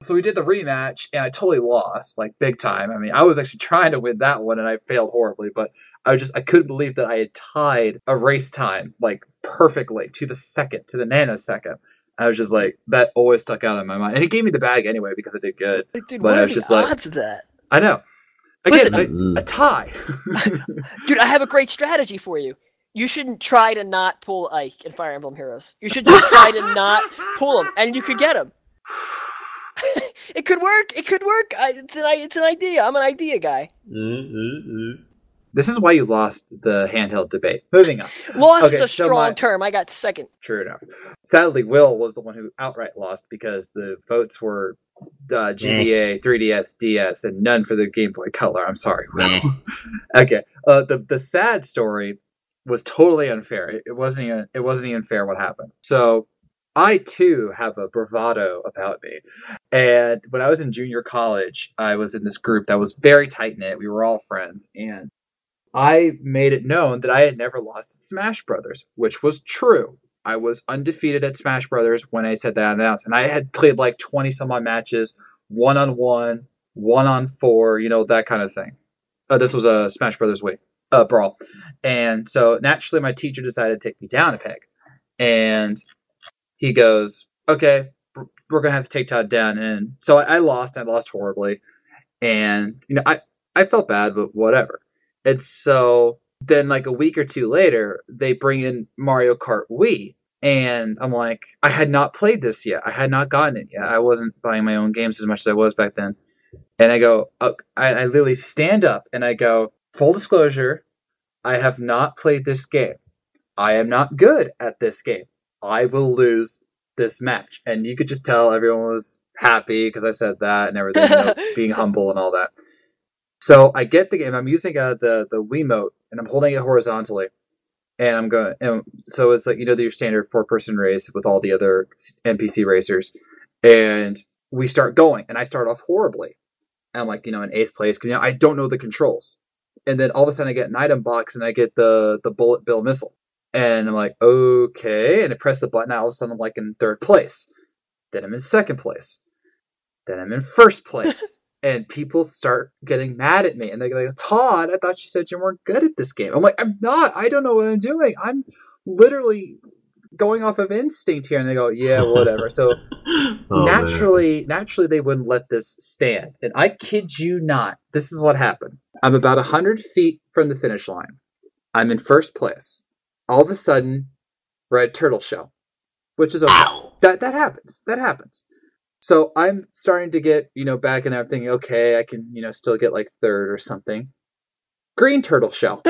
So we did the rematch, and I totally lost, like big time. I mean, I was actually trying to win that one, and I failed horribly, but I couldn't believe that I had tied a race time like perfectly to the nanosecond. I was just like, that always stuck out in my mind, and it gave me the bag anyway because I did good. Dude, but what I are was the just odds of that? I know. Again, Listen, a tie. Dude, I have a great strategy for you. You shouldn't try to not pull Ike in Fire Emblem Heroes. You should just try to not pull him, and you could get him. It could work. It's an idea. I'm an idea guy. This is why you lost the handheld debate. Moving on. Lost is a strong term. I got second. True enough. Sadly, Will was the one who outright lost because the votes were GBA, 3DS, DS, and none for the Game Boy Color. I'm sorry, Will. Okay. The sad story was totally unfair. It wasn't even fair what happened. So I too have a bravado about me. And when I was in junior college, I was in this group that was very tight knit. We were all friends, and I made it known that I had never lost at Smash Brothers, which was true. I was undefeated at Smash Brothers when I said that announcement. I had played like 20 some odd matches, 1-on-1, 1-on-4, that kind of thing. This was a Smash Brothers Wii brawl. And so naturally my teacher decided to take me down a peg. And he goes, okay, we're going to have to take Todd down. And so I lost horribly. And, I felt bad, but whatever. And so then like a week or two later, they bring in Mario Kart Wii. And I'm like, I had not played this yet. I had not gotten it yet. I wasn't buying my own games as much as I was back then. And I go, I literally stand up and I go, full disclosure, I have not played this game. I am not good at this game. I will lose this match. And you could just tell everyone was happy because I said that and everything, being humble and all that. So I get the game. I'm using the Wiimote and I'm holding it horizontally. And I'm going, and so it's like, your standard 4-person race with all the other NPC racers. And we start going, and I start off horribly. And I'm like, in 8th place, because, I don't know the controls. And then all of a sudden I get an item box, and I get the bullet bill missile. And I'm like, okay. And I press the button, and all of a sudden I'm like in 3rd place. Then I'm in 2nd place. Then I'm in 1st place. And people start getting mad at me. And they're like, Todd, I thought you said you weren't good at this game. I'm like, I'm not. I don't know what I'm doing. I'm literally going off of instinct here. And they go, yeah, whatever. So naturally, they wouldn't let this stand. And I kid you not, this is what happened. I'm about 100 feet from the finish line. I'm in 1st place. All of a sudden, red turtle shell, which is okay. Ow. That happens. That happens. So I'm starting to get, back in there thinking, okay, I can, still get like 3rd or something. Green turtle shell.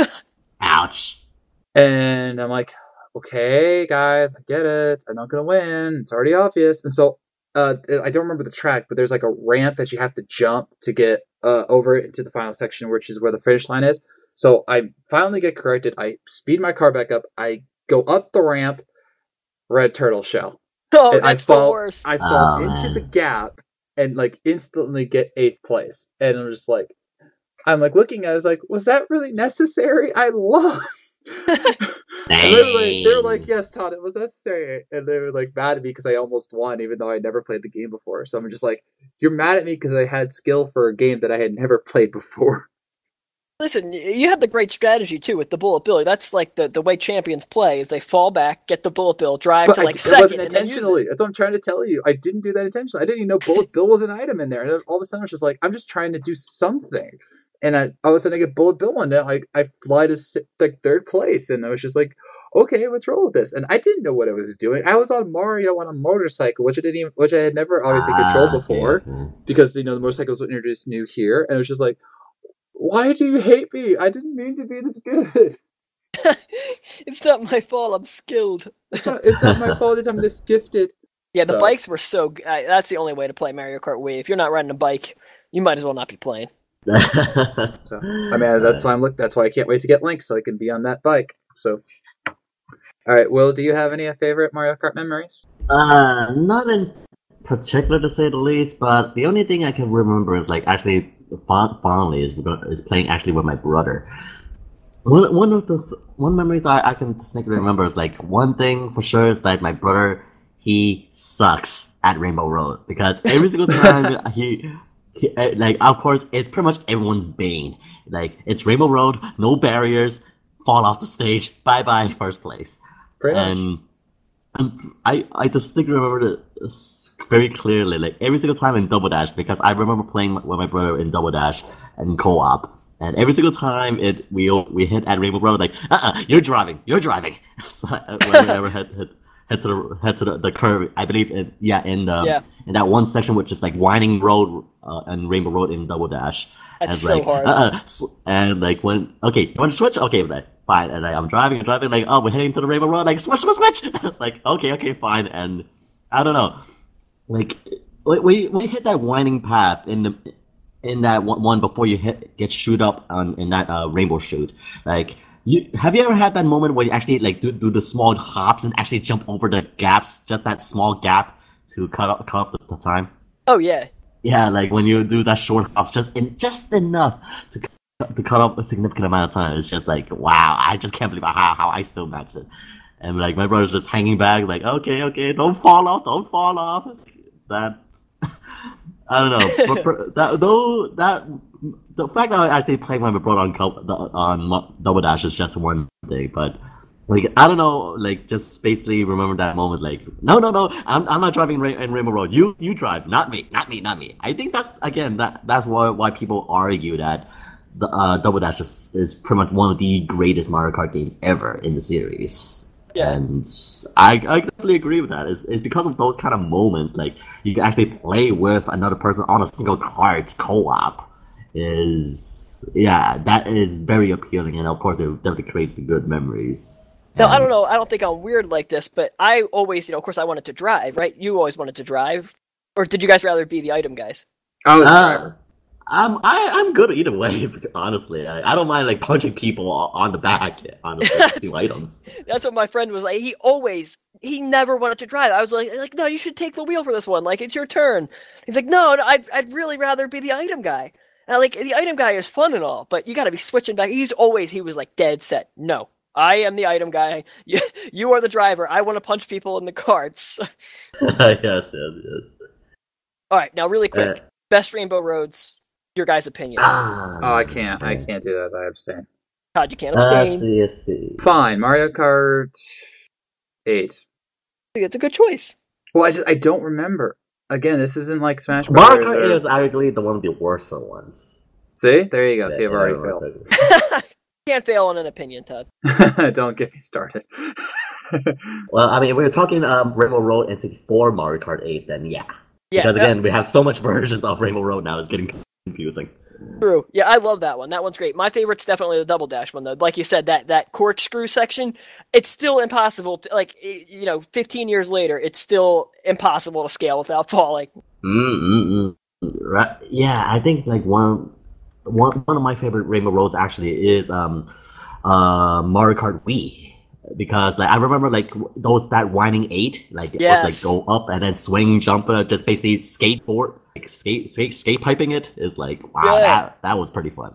Ouch. And I'm like, okay, guys, I get it. I'm not going to win. It's already obvious. And so I don't remember the track, but there's like a ramp that you have to jump to get over into the final section, which is where the finish line is. So I finally get corrected. I speed my car back up. I go up the ramp, red turtle shell. Oh, and that's the worst. I fall into the gap and like instantly get 8th place. And I'm just like, looking at it, I was like, was that really necessary? I lost. And they were like, yes, Todd, it was necessary. And they were like mad at me because I almost won, even though I never played the game before. So I'm just like, you're mad at me because I had skill for a game that I had never played before. Listen, you have the great strategy, too, with the bullet bill. That's like the way champions play, is they fall back, get the bullet bill, drive to like 2nd, it wasn't intentionally. That's what I'm trying to tell you. I didn't do that intentionally. I didn't even know bullet bill was an item in there. And all of a sudden, I was just like, I'm just trying to do something. And all of a sudden, I get bullet bill, and then I fly to like 3rd place. And I was just like, okay, let's roll with this. And I didn't know what I was doing. I was on Mario on a motorcycle, which I had never obviously controlled before, because the motorcycle was introduced new here. And it was just like, why do you hate me? I didn't mean to be this good. It's not my fault. I'm skilled. It's not my fault that I'm this gifted. Yeah, the bikes were so. That's the only way to play Mario Kart Wii. If you're not riding a bike, you might as well not be playing. So that's why That's why I can't wait to get Link so I can be on that bike. So, all right, Will, do you have any favorite Mario Kart memories? Not in particular to say the least, but the only thing I can remember is like actually fondly is playing actually with my brother. One memories I can distinctly remember is like one thing for sure is that my brother, he sucks at Rainbow Road because every single time he like, of course, it's pretty much everyone's bane. Like, it's Rainbow Road, no barriers, fall off the stage, bye-bye, 1st place. And I distinctly remember this very clearly, like, every single time in Double Dash, because I remember playing with my brother in Double Dash and co-op. And every single time we hit at Rainbow Road, like, you're driving. So whenever head to the curve, I believe in that one section which is like winding road and Rainbow Road in Double Dash. That's so hard. And like you want to switch? Okay, fine. And I'm driving, like, oh, we're heading to the Rainbow Road, like, switch. Like, okay, fine. And I don't know, like, we hit that winding path in that one before you get shoot up in that rainbow chute. Like, Have you ever had that moment where you actually like do the small hops and actually jump over the gaps, just that small gap to cut up the time? Oh yeah. Yeah, like when you do that short hop, just enough to cut up a significant amount of time. It's just like, wow, I just can't believe how I still match it. And like my brother's just hanging back, like, okay, don't fall off. That I don't know, but the fact that I actually playing my brother on Double Dash is just one thing, but like I don't know, like just basically remember that moment, like no, I'm not driving in Rainbow Road. You drive, not me. I think that's why people argue that the Double Dash is pretty much one of the greatest Mario Kart games ever in the series. Yeah. And I completely agree with that. It's because of those kind of moments, like you can actually play with another person on a single cart co-op. That is very appealing, and of course, it definitely creates good memories. Now, I don't know. I don't think I'm weird like this, but I always, of course, I wanted to drive, right? You always wanted to drive, or did you guys rather be the item guys? I was a driver. I'm good either way, honestly. I don't mind like punching people on the back, honestly, two items. That's what my friend was like. He never wanted to drive. I was like, no, you should take the wheel for this one. Like, it's your turn. He's like, no, I'd really rather be the item guy. And like, the item guy is fun and all, but you gotta be switching back. He was like dead set. No, I am the item guy. You are the driver. I want to punch people in the carts. Yes. All right, now really quick. Best Rainbow Roads, your guys' opinion. I can't do that. I abstain. Todd, you can't abstain. Let's see. Fine, Mario Kart 8. It's a good choice. Well, I don't remember. Again, this isn't like Smash Bros. Mario Kart 8 is arguably the one of the worst ones. See? There you go. See, I've already failed. Can't fail on an opinion, Todd. Don't get me started. Well, I mean, if we're talking Rainbow Road and 64 Mario Kart 8, then yeah. Because again, we have so much versions of Rainbow Road now, it's getting confusing. True. Yeah, I love that one. That one's great. My favorite's definitely the Double Dash one, though. Like you said, that corkscrew section, it's still impossible to, 15 years later, it's still impossible to scale without falling. Right. Yeah, I think like one of my favorite Rainbow Roads actually is Mario Kart Wii. Because like I remember like that winding 8, like it was like go up and then swing, jump, just basically skateboard, like skate piping it is like wow, that was pretty fun.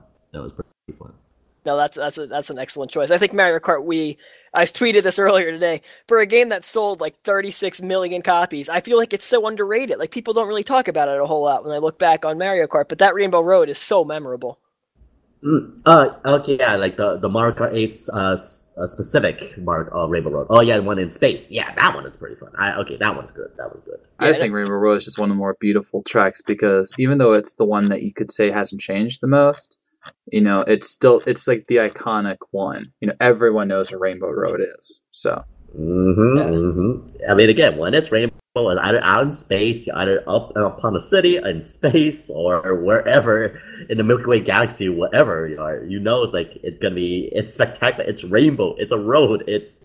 No, that's an excellent choice. I think Mario Kart Wii. I tweeted this earlier today. For a game that sold like 36 million copies, I feel like it's so underrated. Like people don't really talk about it a whole lot when I look back on Mario Kart, but that Rainbow Road is so memorable. Okay, yeah, like the Mario Kart 8's specific Rainbow Road. Oh yeah, the one in space. Yeah, that one is pretty fun. That one's good. That was good. I just think Rainbow Road is just one of the more beautiful tracks because even though it's the one that you could say hasn't changed the most, it's like the iconic one. Everyone knows what Rainbow Road is. So. I mean, again, when it's Rainbow, it's either out in space, either up upon the city in space, or wherever in the Milky Way galaxy, whatever you are, it's spectacular. It's rainbow. It's a road. It's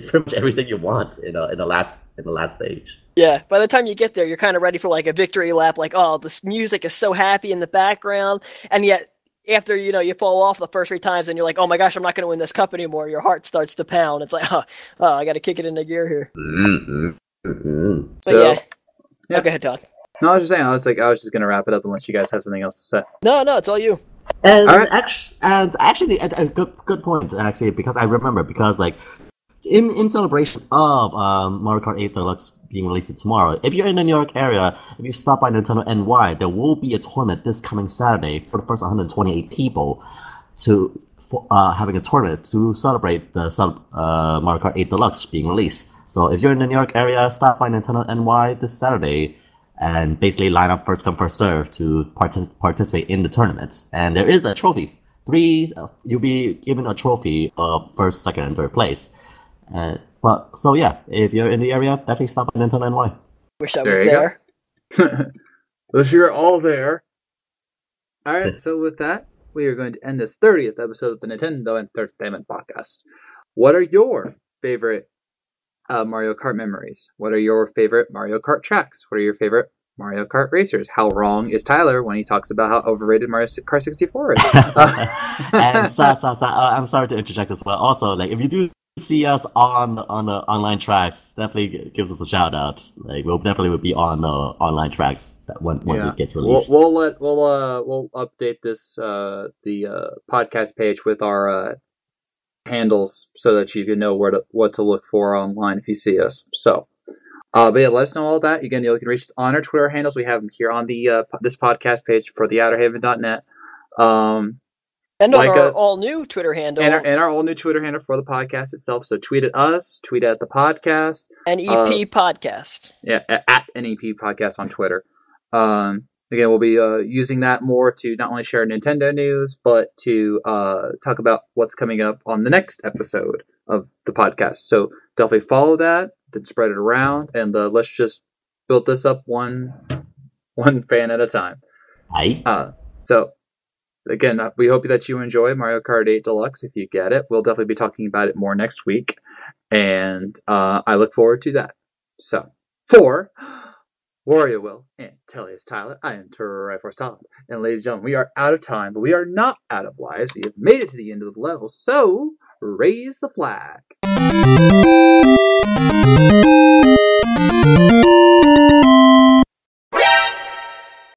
pretty much everything you want in the last stage. Yeah, by the time you get there, you're kind of ready for like a victory lap. Like, oh, this music is so happy in the background, and yet. After, you fall off the first 3 times and you're like, oh my gosh, I'm not going to win this cup anymore. Your heart starts to pound. It's like, oh I got to kick it into gear here. So, yeah. Go ahead, Todd. No, I was just saying, I was just going to wrap it up unless you guys have something else to say. No, it's all you. And, all right. actually, a good point, actually, because I remember, because like, in celebration of Mario Kart 8 Deluxe being released tomorrow, if you're in the New York area, if you stop by Nintendo NY, there will be a tournament this coming Saturday for the first 128 people to having a tournament to celebrate the Mario Kart 8 Deluxe being released. So if you're in the New York area, stop by Nintendo NY this Saturday and basically line up first come first serve to participate in the tournament. And there is a trophy. You'll be given a trophy of first, second, and third place. So yeah, if you're in the area, definitely stop by Nintendo NY. Wish I was there. Wish you were all there. Alright, so with that, we are going to end this 30th episode of the Nintendo Entertainment Podcast. What are your favorite Mario Kart memories? What are your favorite Mario Kart tracks? What are your favorite Mario Kart Racers. How wrong is Tyler when he talks about how overrated Mario Kart 64 is? And I'm sorry to interject as well. Also, like, if you do see us on the online tracks, definitely give us a shout out. Like, we'll definitely be on the online tracks when it gets released. We'll update this the podcast page with our handles so that you can know what to look for online if you see us. So, but yeah, let us know all that. Again, you can reach us on our Twitter handles. We have them here on the this podcast page for the Outerhaven.net. And on our all-new Twitter handle. And our all-new Twitter handle for the podcast itself. So tweet at us, tweet at the podcast. NEP Podcast. Yeah, at NEP Podcast on Twitter. Again, we'll be using that more to not only share Nintendo news, but to talk about what's coming up on the next episode of the podcast. So definitely follow that, then spread it around, and let's just build this up one fan at a time. Aye. So... Again, we hope that you enjoy Mario Kart 8 Deluxe if you get it. We'll definitely be talking about it more next week, and I look forward to that. So, for Wario Will and Tellius Tyler, I am Triforce Todd. And ladies and gentlemen, we are out of time, but we are not out of lives. We have made it to the end of the level, so raise the flag.